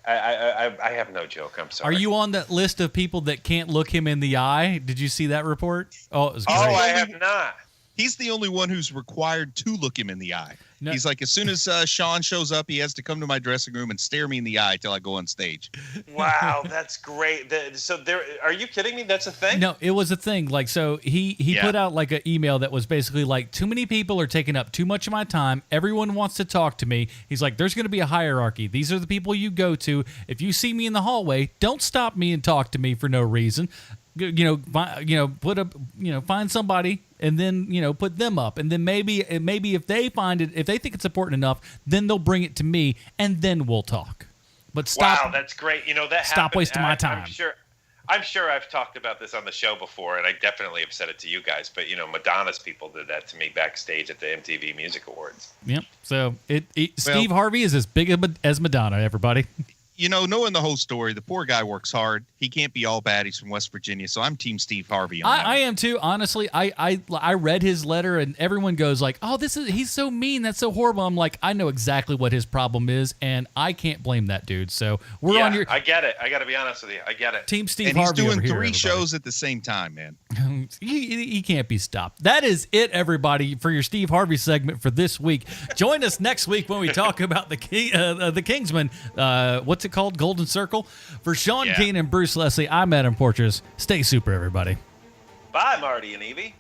have no joke. I'm sorry. Are you on that list of people that can't look him in the eye? Did you see that report? Oh, it was great. I have not. He's the only one who's required to look him in the eye. No. He's like, as soon as Sean shows up, he has to come to my dressing room and stare me in the eye till I go on stage. Wow, that's great. Are you kidding me? That's a thing? No, it was a thing. Like, so he put out like an email that was basically like, too many people are taking up too much of my time. Everyone wants to talk to me. He's like, there's going to be a hierarchy. These are the people you go to. If you see me in the hallway, don't stop me and talk to me for no reason. Find somebody and then, put them up. And then maybe if they find it, if they think it's important enough, then they'll bring it to me and then we'll talk. But stop. Wow, that's great. That stop happened. wasting my time. I'm sure I've talked about this on the show before, and I definitely have said it to you guys. But Madonna's people did that to me backstage at the MTV Music Awards. Yep. So Steve Harvey is as big as Madonna. Everybody. Knowing the whole story, the poor guy works hard. He can't be all bad. He's from West Virginia, so I'm Team Steve Harvey on that. I am too. Honestly, I read his letter, and everyone goes like, "Oh, he's so mean. That's so horrible." I'm like, I know exactly what his problem is, and I can't blame that dude. So we're on your. I get it. I got to be honest with you. I get it. Team Steve and Harvey. He's doing over here, 3 everybody. shows at the same time, man. He can't be stopped. That is it, everybody, for your Steve Harvey segment for this week. Join us next week when we talk about the Kingsman. What's it called? Golden Circle. For Sean Keenan and Bruce Leslie, I'm Adam Portrais. Stay super, everybody. Bye, Marty and Evie.